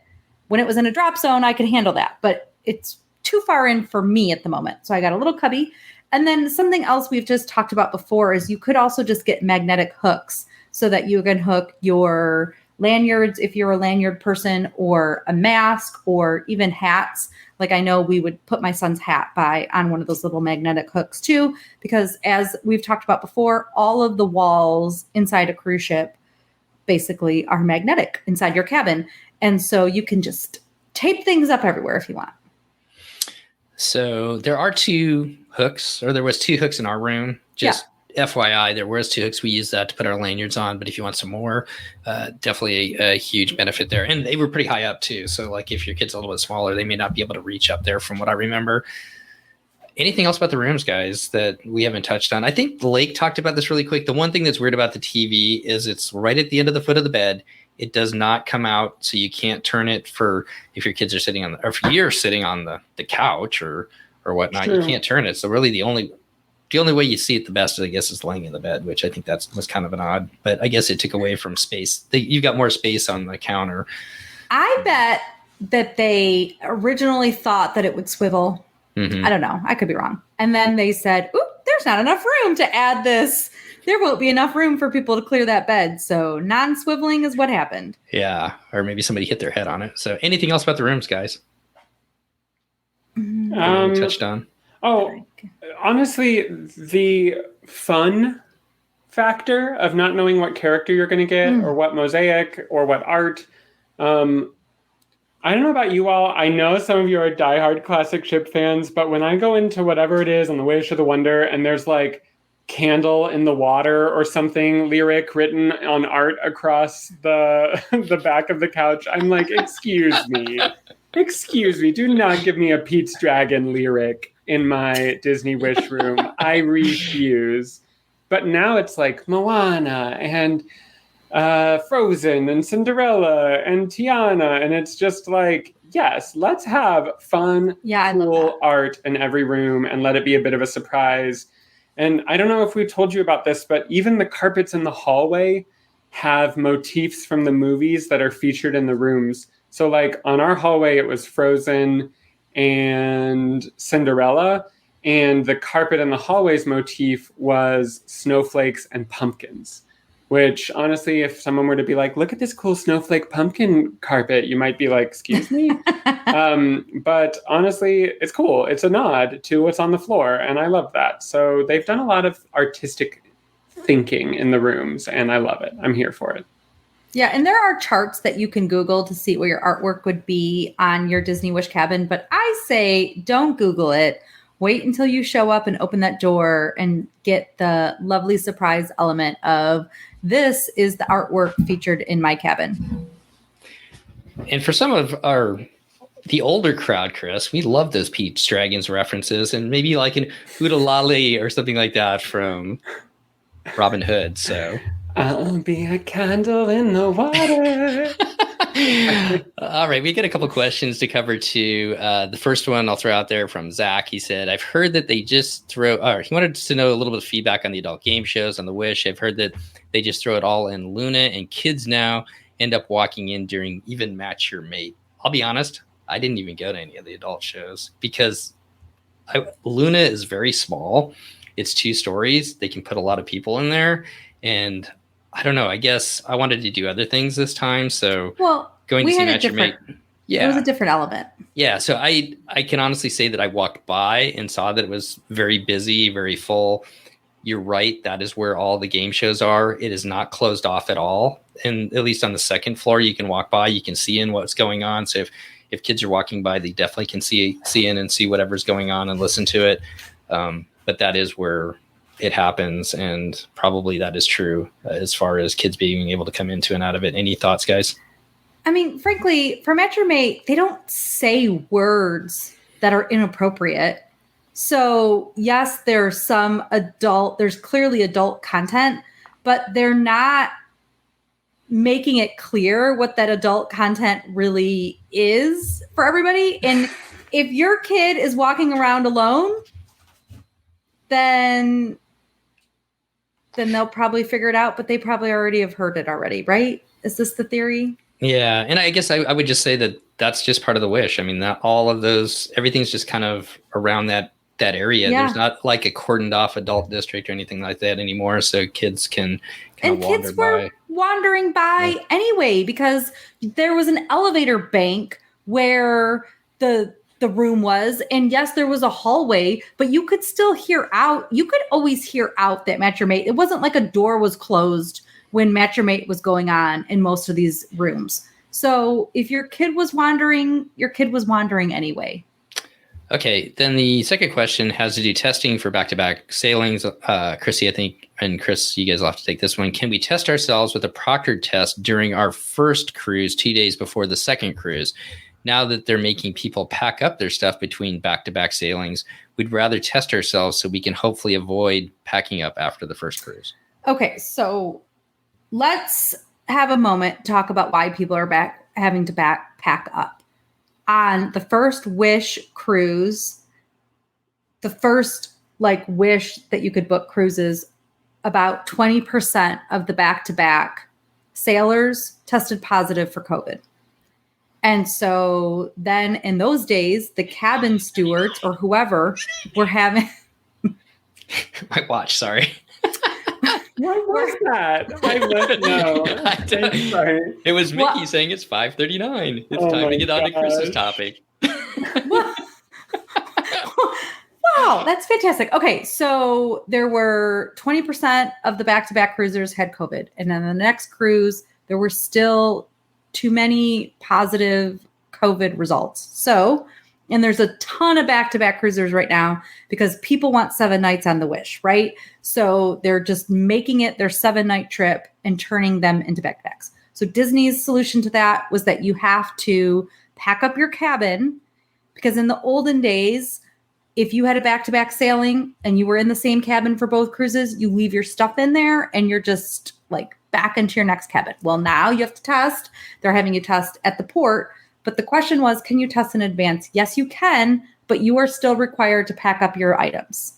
when it was in a drop zone. I could handle that, but it's too far in for me at the moment. So I got a little cubby. And then something else we've just talked about before is you could also just get magnetic hooks so that you can hook your lanyards if you're a lanyard person, or a mask, or even hats. Like I know we would put my son's hat on one of those little magnetic hooks too, because as we've talked about before, all of the walls inside a cruise ship basically are magnetic inside your cabin. And so you can just tape things up everywhere if you want. So there are two hooks, or there was two hooks in our room. Just FYI, there was two hooks. We used that to put our lanyards on, but if you want some more, definitely a huge benefit there. And they were pretty high up too. So like if your kid's a little bit smaller, they may not be able to reach up there from what I remember. Anything else about the rooms, guys, that we haven't touched on? I think Blake talked about this really quick. The one thing that's weird about the TV is it's right at the end of the foot of the bed. It does not come out, so you can't turn it for if your kids are sitting on or if you're sitting on the couch or whatnot. True. You can't turn it. So really the only way you see it the best, I guess, is laying in the bed, which I think was kind of an odd, but I guess it took away from space. You've got more space on the counter. I bet that they originally thought that it would swivel. Mm-hmm. I don't know. I could be wrong. And then they said, oop, there's not enough room to add this. There won't be enough room for people to clear that bed. So non-swiveling is what happened. Yeah. Or maybe somebody hit their head on it. So anything else about the rooms, guys? Touched on? Oh, honestly, the fun factor of not knowing what character you're going to get or what mosaic or what art. I don't know about you all. I know some of you are diehard classic ship fans, but when I go into whatever it is on the Wish or the Wonder and there's like candle in the water or something lyric written on art across the back of the couch, I'm like, excuse me, do not give me a Pete's Dragon lyric in my Disney Wish room. I refuse. But now it's like Moana and Frozen and Cinderella and Tiana, and it's just like, yes, let's have fun, cool art in every room and let it be a bit of a surprise. And I don't know if we told you about this, but even the carpets in the hallway have motifs from the movies that are featured in the rooms. So like on our hallway, it was Frozen and Cinderella, and the carpet in the hallways motif was snowflakes and pumpkins, which honestly, if someone were to be like, look at this cool snowflake pumpkin carpet, you might be like, excuse me. But honestly, it's cool. It's a nod to what's on the floor, and I love that. So they've done a lot of artistic thinking in the rooms, and I love it. I'm here for it. Yeah, and there are charts that you can Google to see where your artwork would be on your Disney Wish cabin, but I say don't Google it. Wait until you show up and open that door and get the lovely surprise element of this is the artwork featured in my cabin. And for some of the older crowd, Chris, we love those Pete's Dragons references, and maybe like an Oodalali or something like that from Robin Hood. So I'll be a candle in the water. All right, we got a couple questions to cover too. The first one I'll throw out there from Zach. He said, "I've heard that they just he wanted to know a little bit of feedback on the adult game shows on the Wish. I've heard that they just throw it all in Luna, and kids now end up walking in during even Match Your Mate." I'll be honest, I didn't even go to any of the adult shows because Luna is very small. It's 2 stories. They can put a lot of people in there, and I don't know. I guess I wanted to do other things this time, so going to see Match Your Mate. Yeah, it was a different element. Yeah, so I can honestly say that I walked by and saw that it was very busy, very full. You're right. That is where all the game shows are. It is not closed off at all. And at least on the second floor, you can walk by. You can see in what's going on. So if kids are walking by, they definitely can see in and see whatever's going on and listen to it. But that is where it happens. And probably that is true as far as kids being able to come into and out of it. Any thoughts, guys? I mean, frankly, for Match Your Mate, they don't say words that are inappropriate. So yes, there's clearly adult content, but they're not making it clear what that adult content really is for everybody. And if your kid is walking around alone, then they'll probably figure it out, but they probably already have heard it already, right? Is this the theory? Yeah, and I guess I would just say that that's just part of the Wish. I mean, that all of those, everything's just kind of around that area. Yeah. There's not like a cordoned off adult district or anything like that anymore, so kids can kind of wander by. And kids were wandering by anyway, because there was an elevator bank where the room was, and yes, there was a hallway, but you could still hear out. You could always hear out that Match Your Mate. It wasn't like a door was closed when Match Your Mate was going on in most of these rooms. So if your kid was wandering, your kid was wandering anyway. Okay, then the second question has to do testing for back-to-back sailings. Chrissy, I think, and Chris, you guys will have to take this one. Can we test ourselves with a proctored test during our first cruise 2 days before the second cruise? Now that they're making people pack up their stuff between back-to-back sailings, we'd rather test ourselves so we can hopefully avoid packing up after the first cruise. Okay, so let's have a moment to talk about why people are having to pack up. On the first Wish cruise, the first Wish that you could book cruises, about 20% of the back-to-back sailors tested positive for COVID. And so then in those days, the cabin stewards or whoever were having... My watch, sorry. What was that? I don't know. I'm sorry. It was Mickey saying it's 5:39. It's time to get on to Chris's topic. Wow, that's fantastic. Okay, so there were 20% of the back-to-back cruisers had COVID. And then the next cruise, there were still too many positive COVID results. So, and there's a ton of back-to-back cruisers right now because people want 7 nights on the Wish, right? So they're just making it their 7-night trip and turning them into backpacks. So Disney's solution to that was that you have to pack up your cabin, because in the olden days, if you had a back-to-back sailing and you were in the same cabin for both cruises, you leave your stuff in there and you're just back into your next cabin. Well, now you have to test. They're having you test at the port. But the question was, can you test in advance? Yes, you can, but you are still required to pack up your items.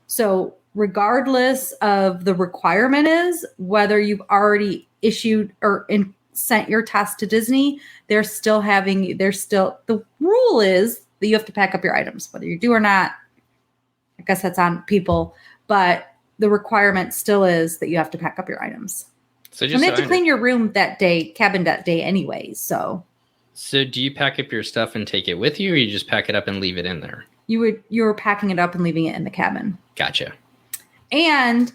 So regardless of the requirement is, whether you've already issued or sent your test to Disney, the rule is that you have to pack up your items, whether you do or not. I guess that's on people, but the requirement still is that you have to pack up your items. So and they have to clean your room cabin that day anyway, So do you pack up your stuff and take it with you, or you just pack it up and leave it in there? You're packing it up and leaving it in the cabin. Gotcha. And,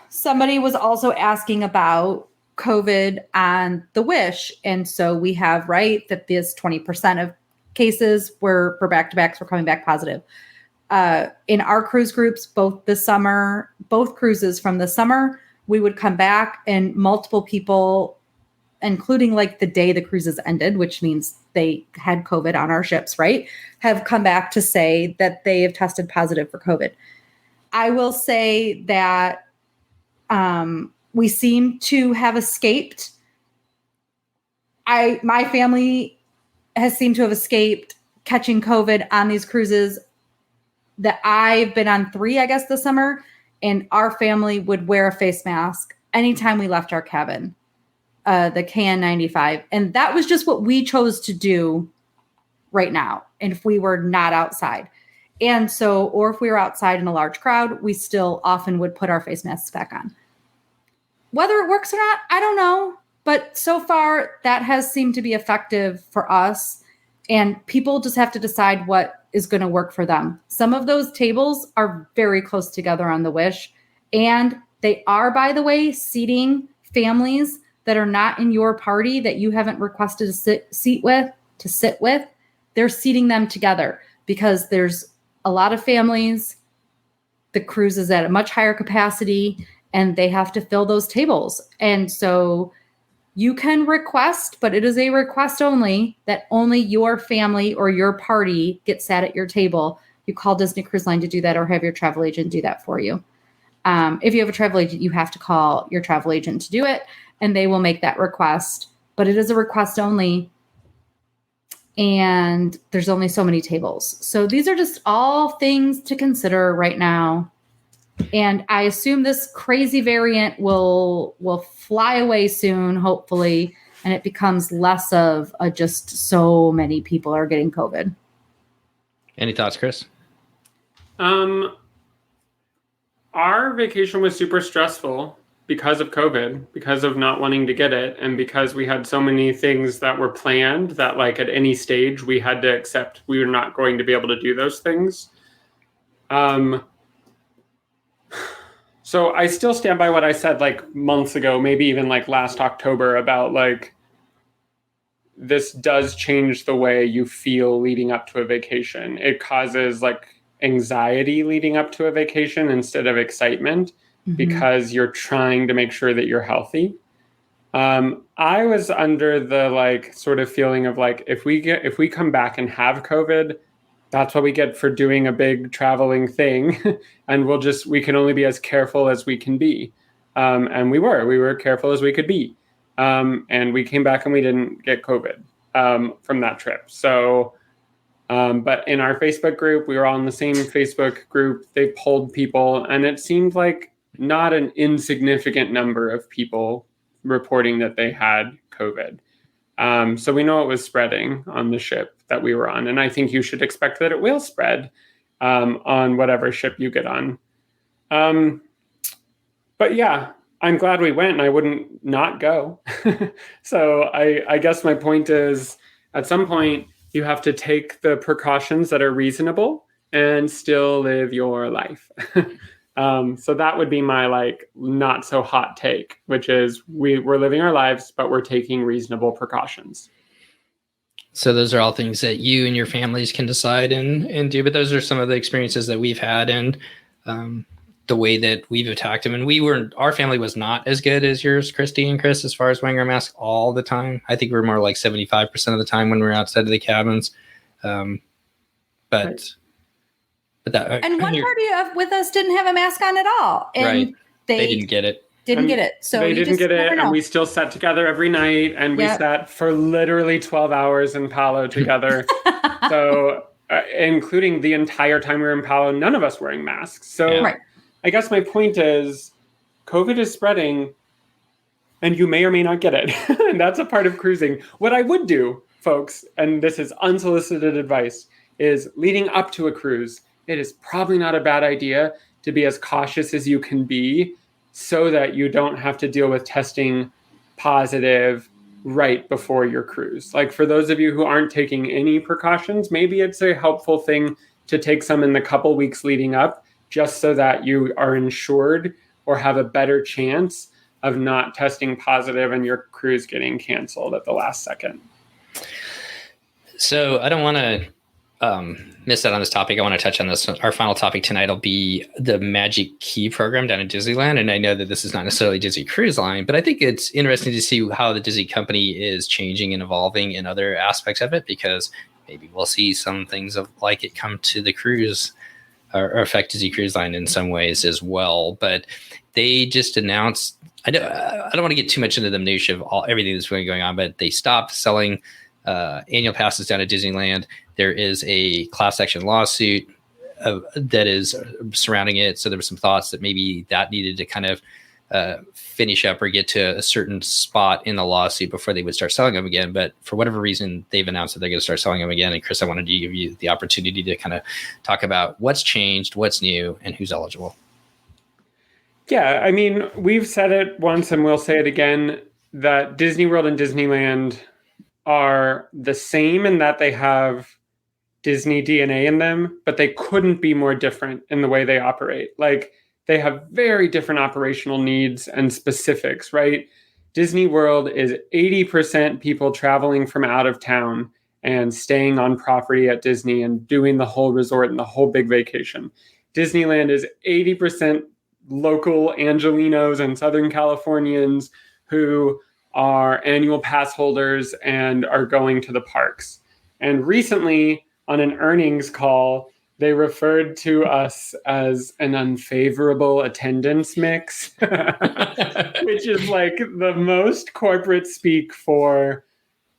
somebody was also asking about COVID on the Wish. And so we have, that this 20% of cases for back-to-backs were coming back positive. In our cruise groups, both cruises from the summer, we would come back and multiple people, including the day the cruises ended, which means they had COVID on our ships, right, have come back to say that they have tested positive for COVID. I will say that we seem to have escaped my family has seemed to have escaped catching COVID on these cruises. That I've been on 3, I guess, this summer, and our family would wear a face mask anytime we left our cabin, the KN95. And that was just what we chose to do right now. And if we were not outside. And so, or if we were outside in a large crowd, we still often would put our face masks back on. Whether it works or not, I don't know. But so far, that has seemed to be effective for us. And people just have to decide what is going to work for them. Some of those tables are very close together on the Wish. And they are, by the way, seating families that are not in your party that you haven't requested to sit with. They're seating them together because there's a lot of families. The cruise is at a much higher capacity and they have to fill those tables. And so you can request, but it is a request only, that only your family or your party gets sat at your table. You call Disney Cruise Line to do that or have your travel agent do that for you. If you have a travel agent, you have to call your travel agent to do it, and they will make that request. But it is a request only, and there's only so many tables. So these are just all things to consider right now. And I assume this crazy variant will fly away soon, hopefully, and it becomes less of a just so many people are getting COVID. Any thoughts, Chris? Our vacation was super stressful because of COVID, because of not wanting to get it, and because we had so many things that were planned that, like, at any stage we had to accept we were not going to be able to do those things. So I still stand by what I said like months ago, maybe even like last October, about like, this does change the way you feel leading up to a vacation. It causes like anxiety leading up to a vacation instead of excitement, because you're trying to make sure that you're healthy. I was under the like sort of feeling of like, if we come back and have COVID, that's what we get for doing a big traveling thing. And we can only be as careful as we can be. And we were careful as we could be. And we came back and we didn't get COVID from that trip. So, but in our Facebook group, we were all in the same Facebook group. They polled people, and it seemed like not an insignificant number of people reporting that they had COVID. So we know it was spreading on the ship that we were on. And I think you should expect that it will spread on whatever ship you get on. But yeah, I'm glad we went, and I wouldn't not go. So I guess my point is, at some point, you have to take the precautions that are reasonable and still live your life. So that would be my like not so hot take, which is we're living our lives, but we're taking reasonable precautions. So those are all things that you and your families can decide and do. But those are some of the experiences that we've had, and the way that we've attacked them. And our family was not as good as yours, Christy and Chris, as far as wearing our mask all the time. I think we're more like 75% of the time when we're outside of the cabins. Right. And one party with us didn't have a mask on at all. And right. They didn't get it. So they didn't get it. And we still sat together every night, and we sat for literally 12 hours in Palo together. So including the entire time we were in Palo, none of us wearing masks. So I guess my point is, COVID is spreading, and you may or may not get it. And that's a part of cruising. What I would do, folks, and this is unsolicited advice, is leading up to a cruise, it is probably not a bad idea to be as cautious as you can be, so that you don't have to deal with testing positive right before your cruise. Like, for those of you who aren't taking any precautions, maybe it's a helpful thing to take some in the couple weeks leading up, just so that you are insured or have a better chance of not testing positive and your cruise getting canceled at the last second. So I don't want to miss out on this topic. I want to touch on this. Our final topic tonight will be the Magic Key program down at Disneyland. And I know that this is not necessarily Disney Cruise Line, but I think it's interesting to see how the Disney company is changing and evolving in other aspects of it, because maybe we'll see some things of like it come to the cruise or affect Disney Cruise Line in some ways as well. But they just announced, I don't want to get too much into the minutia of everything that's going on, but they stopped selling annual passes down at Disneyland. There is a class action lawsuit that is surrounding it. So there were some thoughts that maybe that needed to kind of finish up or get to a certain spot in the lawsuit before they would start selling them again. But for whatever reason, they've announced that they're going to start selling them again. And Chris, I wanted to give you the opportunity to kind of talk about what's changed, what's new, and who's eligible. Yeah, I mean, we've said it once and we'll say it again, that Disney World and Disneyland are the same in that they have Disney DNA in them, but they couldn't be more different in the way they operate. Like, they have very different operational needs and specifics, right? Disney World is 80% people traveling from out of town and staying on property at Disney and doing the whole resort and the whole big vacation. Disneyland is 80% local Angelinos and Southern Californians who are annual pass holders and are going to the parks. And recently, on an earnings call, they referred to us as an unfavorable attendance mix, which is like the most corporate speak for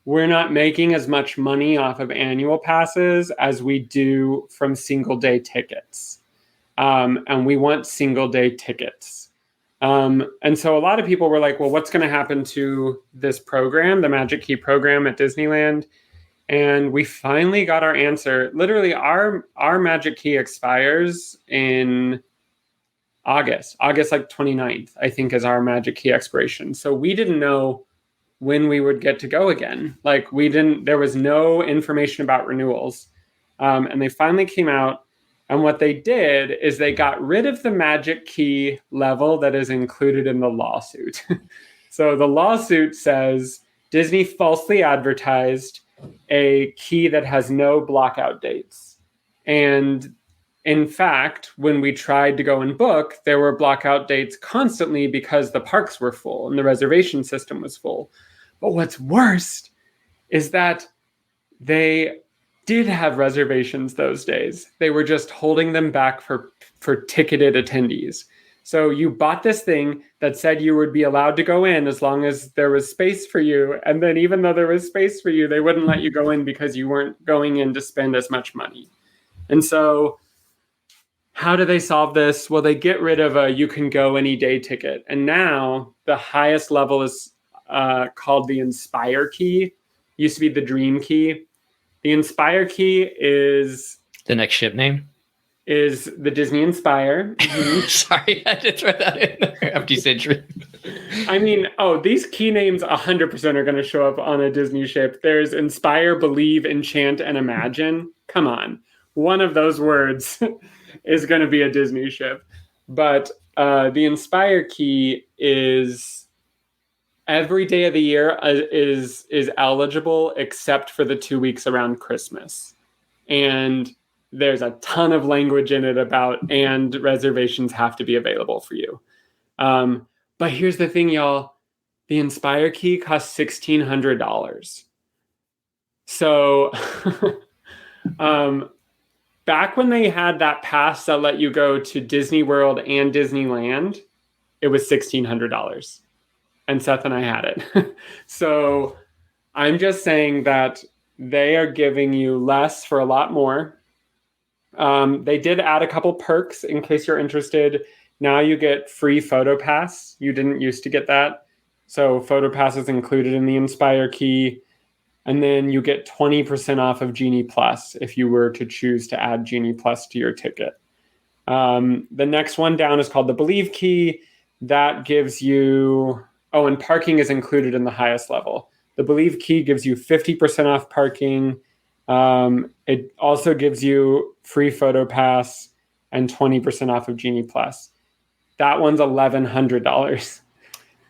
we're not making as much money off of annual passes as we do from single day tickets. And we want single day tickets. And so a lot of people were like, well, what's going to happen to this program, the Magic Key program at Disneyland? And we finally got our answer. Literally, our Magic Key expires in August like 29th, I think, is our Magic Key expiration. So we didn't know when we would get to go again. Like, there was no information about renewals. And they finally came out. And what they did is they got rid of the Magic Key level that is included in the lawsuit. So the lawsuit says Disney falsely advertised a key that has no blockout dates. And in fact, when we tried to go and book, there were blockout dates constantly because the parks were full and the reservation system was full. But what's worse is that they did have reservations those days. They were just holding them back for ticketed attendees. So you bought this thing that said you would be allowed to go in as long as there was space for you. And then even though there was space for you, they wouldn't let you go in because you weren't going in to spend as much money. And so how do they solve this? Well, they get rid of a you can go any day ticket. And now the highest level is called the Inspire Key. Used to be the Dream Key. The Inspire Key is... The next ship name? Is the Disney Inspire. Mm-hmm. Sorry, I had to throw that in there after you said Dream. I mean, these key names 100% are going to show up on a Disney ship. There's Inspire, Believe, Enchant, and Imagine. Come on. One of those words is going to be a Disney ship. But the Inspire Key is... Every day of the year is eligible except for the 2 weeks around Christmas. And there's a ton of language in it about, and reservations have to be available for you. But here's the thing, y'all. The Inspire Key costs $1,600. So back when they had that pass that let you go to Disney World and Disneyland, it was $1,600. And Seth and I had it. So I'm just saying that they are giving you less for a lot more. They did add a couple perks in case you're interested. Now you get free photo pass. You didn't used to get that. So photo pass is included in the Inspire Key. And then you get 20% off of Genie Plus if you were to choose to add Genie Plus to your ticket. The next one down is called the Believe Key. That gives you... Oh, and parking is included in the highest level. The Believe Key gives you 50% off parking. It also gives you free photo pass and 20% off of Genie Plus. That one's $1,100.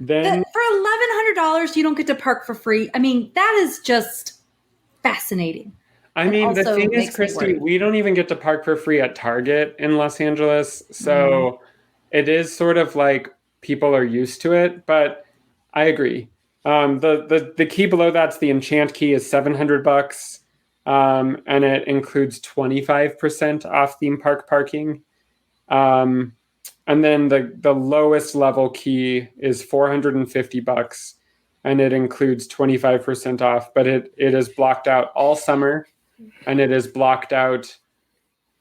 Then for $1,100, you don't get to park for free. I mean, that is just fascinating. I mean, the thing is, Christy, we don't even get to park for free at Target in Los Angeles. So it is sort of like people are used to it, but I agree. The key below that's the Enchant Key is $700, and it includes 25% off theme park parking. And And then the lowest level key is $450, and it includes 25% off, but it is blocked out all summer, and it is blocked out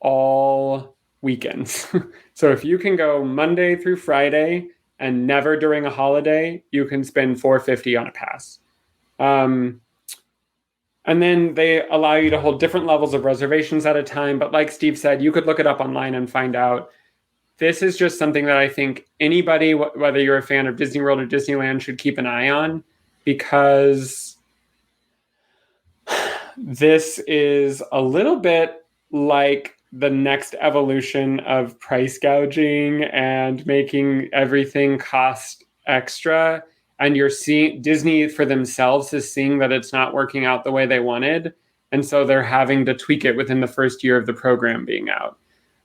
all weekends. So if you can go Monday through Friday and never during a holiday, you can spend $450 on a pass. And then they allow you to hold different levels of reservations at a time. But like Steve said, you could look it up online and find out. This is just something that I think anybody, whether you're a fan of Disney World or Disneyland, should keep an eye on, because this is a little bit like the next evolution of price gouging and making everything cost extra. And you're seeing Disney for themselves is seeing that it's not working out the way they wanted. And so they're having to tweak it within the first year of the program being out.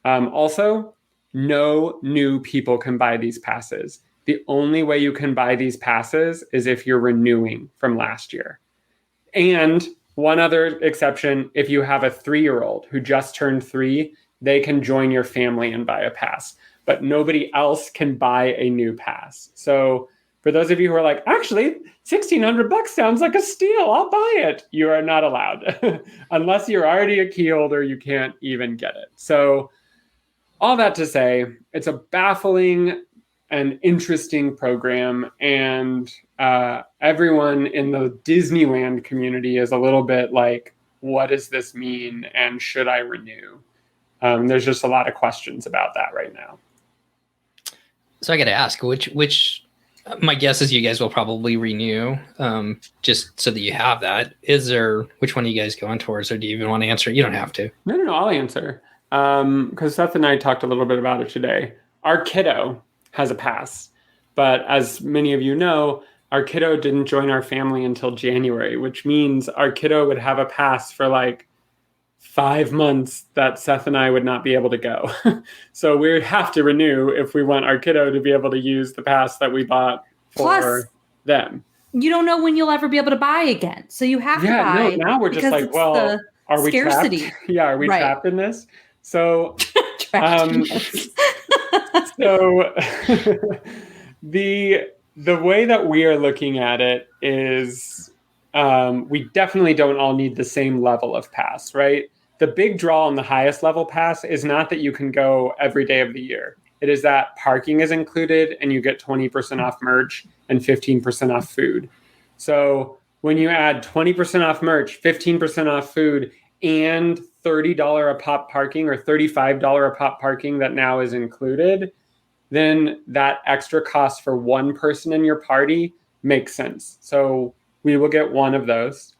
Also, no new people can buy these passes. The only way you can buy these passes is if you're renewing from last year. And one other exception, if you have a 3-year-old who just turned 3, they can join your family and buy a pass, but nobody else can buy a new pass. So for those of you who are like, actually, $1,600 sounds like a steal, I'll buy it. You are not allowed. Unless you're already a key holder, you can't even get it. So all that to say, it's a baffling and interesting program. And everyone in the Disneyland community is a little bit like, what does this mean? And should I renew? There's just a lot of questions about that right now. So I got to ask, which my guess is you guys will probably renew, just so that you have that. Which one are you guys going towards, or do you even want to answer it? You don't have to. No, I'll answer. Because Seth and I talked a little bit about it today. Our kiddo has a pass, but as many of you know, our kiddo didn't join our family until January, which means our kiddo would have a pass for like 5 months that Seth and I would not be able to go. So we would have to renew if we want our kiddo to be able to use the pass that we bought for them. You don't know when you'll ever be able to buy again. So you have to buy. No, now we're just like, well, are we scarcity. trapped? Yeah, are we trapped in this? So, the way that we are looking at it is we definitely don't all need the same level of pass, right? The big draw on the highest level pass is not that you can go every day of the year. It is that parking is included and you get 20% off merch and 15% off food. So when you add 20% off merch, 15% off food, and $30 a pop parking or $35 a pop parking that now is included, then that extra cost for one person in your party makes sense. So we will get one of those,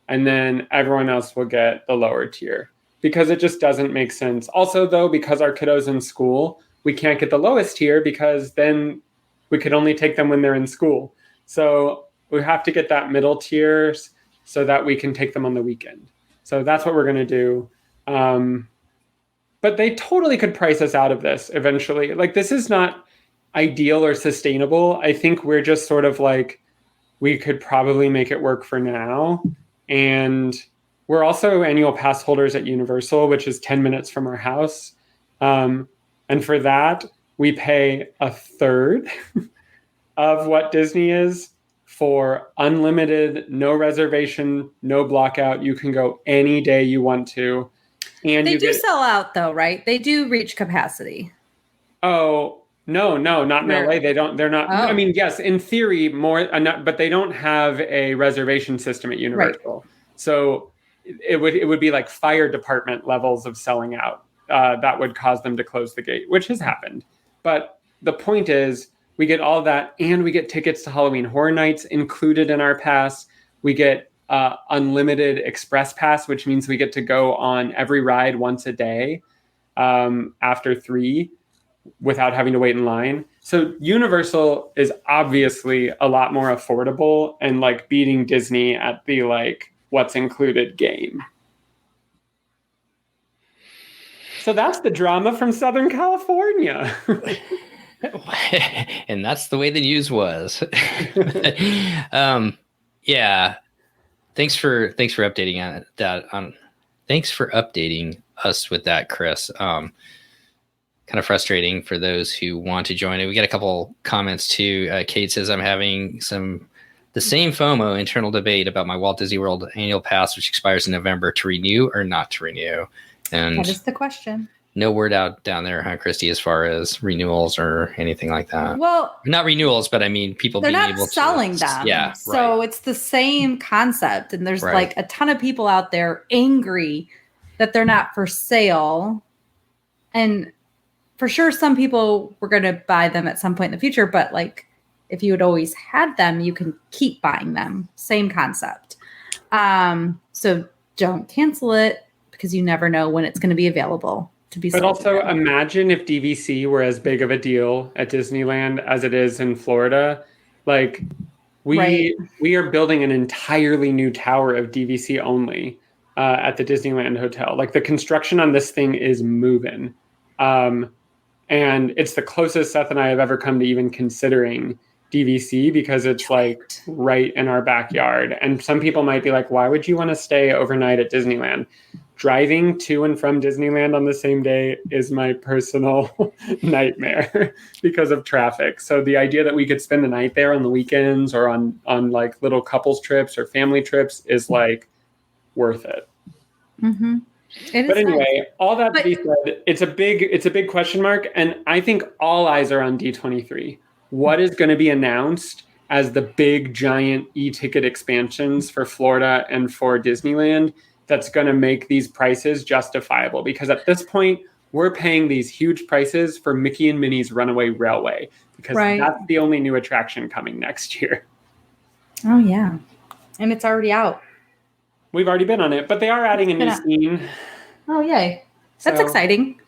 and then everyone else will get the lower tier, because it just doesn't make sense. Also, though, because our kiddos in school, we can't get the lowest tier because then we could only take them when they're in school. So we have to get that middle tiers so that we can take them on the weekend. So that's what we're going to do. But they totally could price us out of this eventually. Like, this is not ideal or sustainable. I think we're just sort of like, we could probably make it work for now. And we're also annual pass holders at Universal, which is 10 minutes from our house. And for that, we pay a third of what Disney is for unlimited, no reservation, no blockout. You can go any day you want to. And they do sell out though, right? They do reach capacity. Oh, no, not in LA. They're not. Oh. I mean, yes, in theory, but they don't have a reservation system at Universal. Right. So it would be like fire department levels of selling out. That would cause them to close the gate, which has happened. But the point is, we get all that, and we get tickets to Halloween Horror Nights included in our pass. We get unlimited express pass, which means we get to go on every ride once a day after 3 without having to wait in line. So Universal is obviously a lot more affordable and like beating Disney at the like what's included game. So that's the drama from Southern California. And that's the way the news was. Yeah. Thanks for updating on that. Thanks for updating us with that, Chris. kind of frustrating for those who want to join it. We got a couple comments too. Kate says, I'm having the same FOMO internal debate about my Walt Disney World annual pass, which expires in November, to renew or not to renew. And that is the question. No word out down there, huh, Christy, as far as renewals or anything like that. Well, not renewals, but I mean, people they're being not able selling to, them. Yeah, so right. it's the same concept, and there's like a ton of people out there angry that they're not for sale, and for sure, some people were going to buy them at some point in the future. But like, if you had always had them, you can keep buying them. Same concept. So don't cancel it because you never know when it's going to be available. But also imagine if DVC were as big of a deal at Disneyland as it is in Florida. Like we are building an entirely new tower of DVC only at the Disneyland Hotel. Like the construction on this thing is moving. And it's the closest Seth and I have ever come to even considering DVC because it's like right in our backyard. And some people might be like, why would you want to stay overnight at Disneyland? Driving to and from Disneyland on the same day is my personal nightmare because of traffic. So the idea that we could spend the night there on the weekends or on like little couples trips or family trips is like worth it. Mm-hmm. But anyway, all that to be said, it's a big question mark. And I think all eyes are on D23. What is going to be announced as the big giant e-ticket expansions for Florida and for Disneyland that's going to make these prices justifiable? Because at this point, we're paying these huge prices for Mickey and Minnie's Runaway Railway because that's the only new attraction coming next year. Oh, yeah. And it's already out. We've already been on it, but they are adding a new scene. Oh, yay. That's exciting.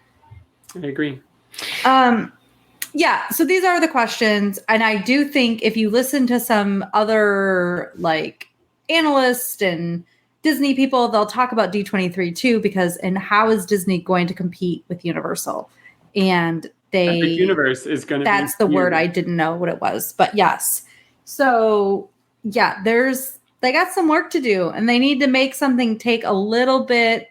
I agree. Yeah, so these are the questions. And I do think if you listen to some other like analysts and Disney people, they'll talk about D23 too, and how is Disney going to compete with Universal? And Epic Universe is going to be that's the word I didn't know what it was, but yes. So yeah, they got some work to do, and they need to make something take a little bit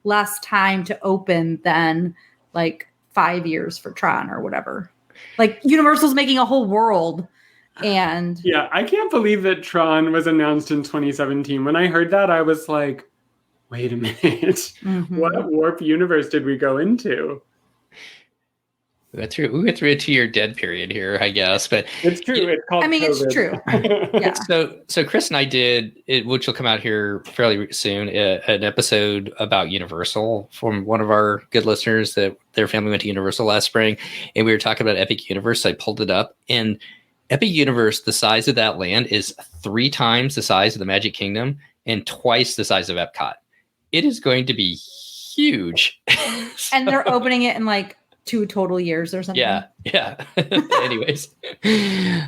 less time to open than like 5 years for Tron or whatever. Like Universal's making a whole world. And yeah, I can't believe that Tron was announced in 2017. When I heard that, I was like, wait a minute. Mm-hmm. What warp universe did we go into? We went through a 2-year dead period here, I guess. But it's true. It's called COVID. It's true. Yeah. So Chris and I did, which will come out here fairly soon, an episode about Universal from one of our good listeners that their family went to Universal last spring. And we were talking about Epic Universe. So I pulled it up, and Epic Universe, the size of that land is 3 times the size of the Magic Kingdom and twice the size of Epcot. It is going to be huge. And they're opening it in like 2 total years or something. Yeah. Anyways,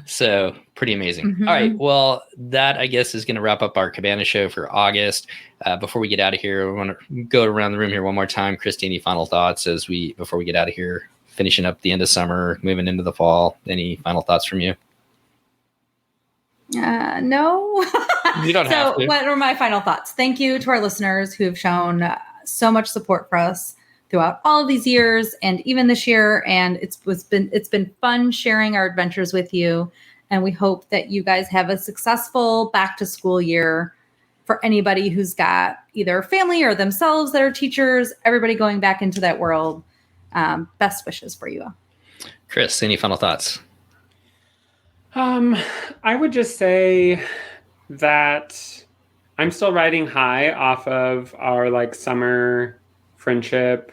so pretty amazing. Mm-hmm. All right. Well, that I guess is going to wrap up our Cabana show for August. Before we get out of here, we want to go around the room here one more time. Christy, any final thoughts before we get out of here? Finishing up the end of summer, moving into the fall. Any final thoughts from you? No. You don't have to. So what are my final thoughts? Thank you to our listeners who have shown so much support for us throughout all of these years and even this year. And it's been fun sharing our adventures with you. And we hope that you guys have a successful back to school year for anybody who's got either family or themselves that are teachers, everybody going back into that world. Best wishes for you. Chris, any final thoughts? I would just say that I'm still riding high off of our like summer friendship,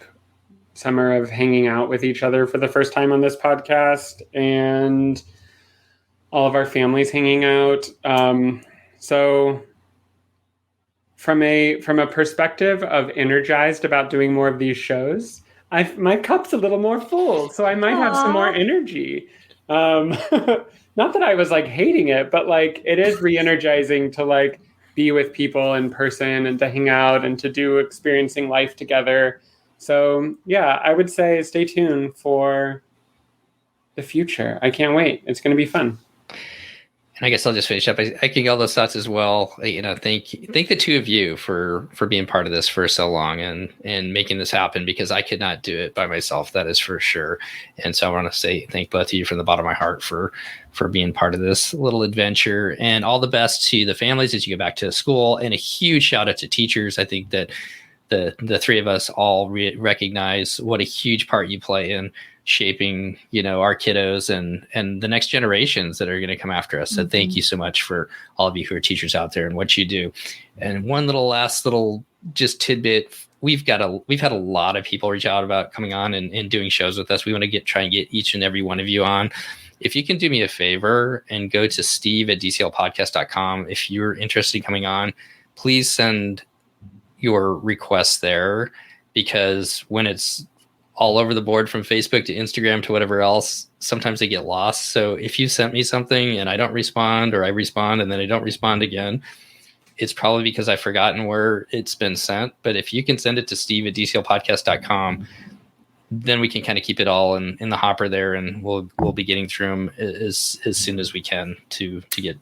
summer of hanging out with each other for the first time on this podcast, and all of our families hanging out. So from a perspective of energized about doing more of these shows, my cup's a little more full, so I might have some more energy. Not that I was like hating it, but like it is re-energizing to like be with people in person and to hang out and to do experiencing life together. So yeah, I would say stay tuned for the future. I can't wait. It's going to be fun. And I guess I'll just finish up. I think all those thoughts as well. Thank the two of you for being part of this for so long and making this happen, because I could not do it by myself. That is for sure. And so I want to say thank both of you from the bottom of my heart for being part of this little adventure, and all the best to the families as you go back to school. And a huge shout out to teachers. I think that the three of us all recognize what a huge part you play in shaping, our kiddos and the next generations that are going to come after us. So thank you so much for all of you who are teachers out there and what you do. And one last just tidbit. We've had a lot of people reach out about coming on and doing shows with us. We want to try and get each and every one of you on. If you can do me a favor and go to steve@dclpodcast.com. If you're interested in coming on, please send your requests there, because when it's all over the board from Facebook to Instagram to whatever else, sometimes they get lost. So if you sent me something and I don't respond, or I respond and then I don't respond again, it's probably because I've forgotten where it's been sent. But if you can send it to steve@dclpodcast.com, then we can kind of keep it all in the hopper there, and we'll be getting through them as soon as we can to get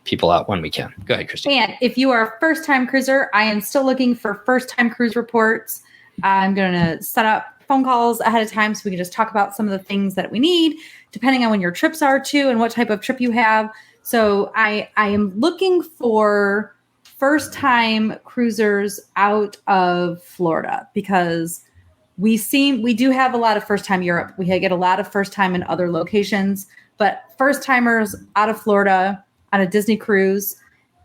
people out when we can. Go ahead, Christy. And if you are a first-time cruiser, I am still looking for first-time cruise reports. I'm going to set up phone calls ahead of time so we can just talk about some of the things that we need, depending on when your trips are too and what type of trip you have. So I am looking for first-time cruisers out of Florida, because we do have a lot of first-time Europe. We get a lot of first-time in other locations, but first-timers out of Florida on a Disney cruise,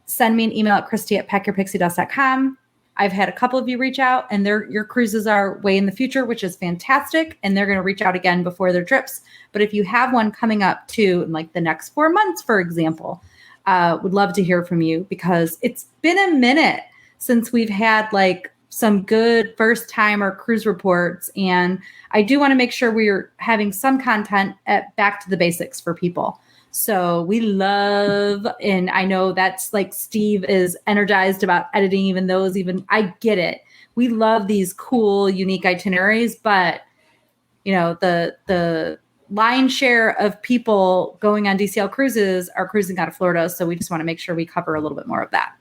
send me an email at christy@packyourpixiedust.com. I've had a couple of you reach out, and your cruises are way in the future, which is fantastic. And they're going to reach out again before their trips. But if you have one coming up too, in like the next 4 months, for example, would love to hear from you, because it's been a minute since we've had like some good first timer cruise reports. And I do want to make sure we're having some content at back to the basics for people. So we love, and I know that's like Steve is energized about editing I get it. We love these cool, unique itineraries, but the lion's share of people going on DCL cruises are cruising out of Florida. So we just want to make sure we cover a little bit more of that.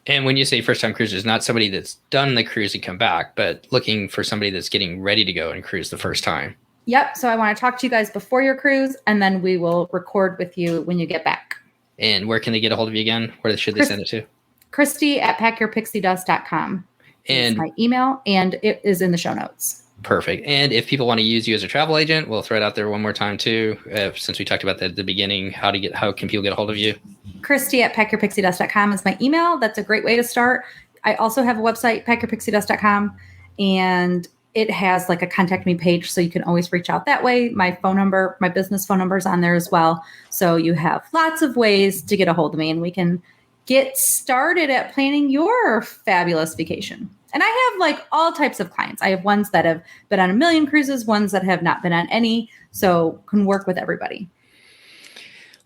And when you say first-time cruisers, not somebody that's done the cruise and come back, but looking for somebody that's getting ready to go and cruise the first time. Yep. So I want to talk to you guys before your cruise, and then we will record with you when you get back. And where can they get a hold of you again? Where should they send it to? Christy@packyourpixiedust.com. And my email, and it is in the show notes. Perfect. And if people want to use you as a travel agent, we'll throw it out there one more time too. Since we talked about that at the beginning, how can people get a hold of you? Christy@packyourpixiedust.com is my email. That's a great way to start. I also have a website, packyourpixiedust.com, and it has like a contact me page, so you can always reach out that way. My phone number, my business phone number is on there as well. So you have lots of ways to get a hold of me, and we can get started at planning your fabulous vacation. And I have like all types of clients. I have ones that have been on 1 million cruises, ones that have not been on any, so can work with everybody.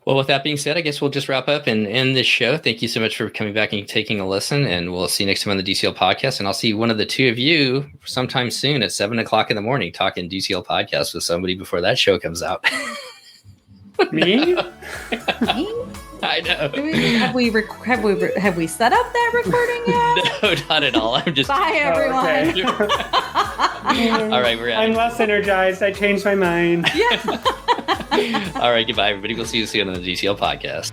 Well, with that being said, I guess we'll just wrap up and end this show. Thank you so much for coming back and taking a listen. And we'll see you next time on the DCL podcast. And I'll see one of the two of you sometime soon at 7:00 in the morning talking DCL podcast with somebody before that show comes out. Me? I know. Have we set up that recording yet? No, not at all. I'm just. Bye, everyone. Okay. All right, we're out. I'm less energized. I changed my mind. Yeah. All right, goodbye, everybody. We'll see you soon on the DCL podcast.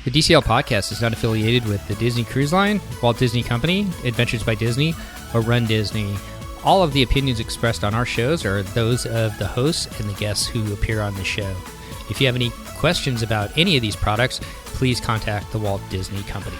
The DCL podcast is not affiliated with the Disney Cruise Line, Walt Disney Company, Adventures by Disney, or Run Disney. All of the opinions expressed on our shows are those of the hosts and the guests who appear on the show. If you have any questions about any of these products, please contact the Walt Disney Company.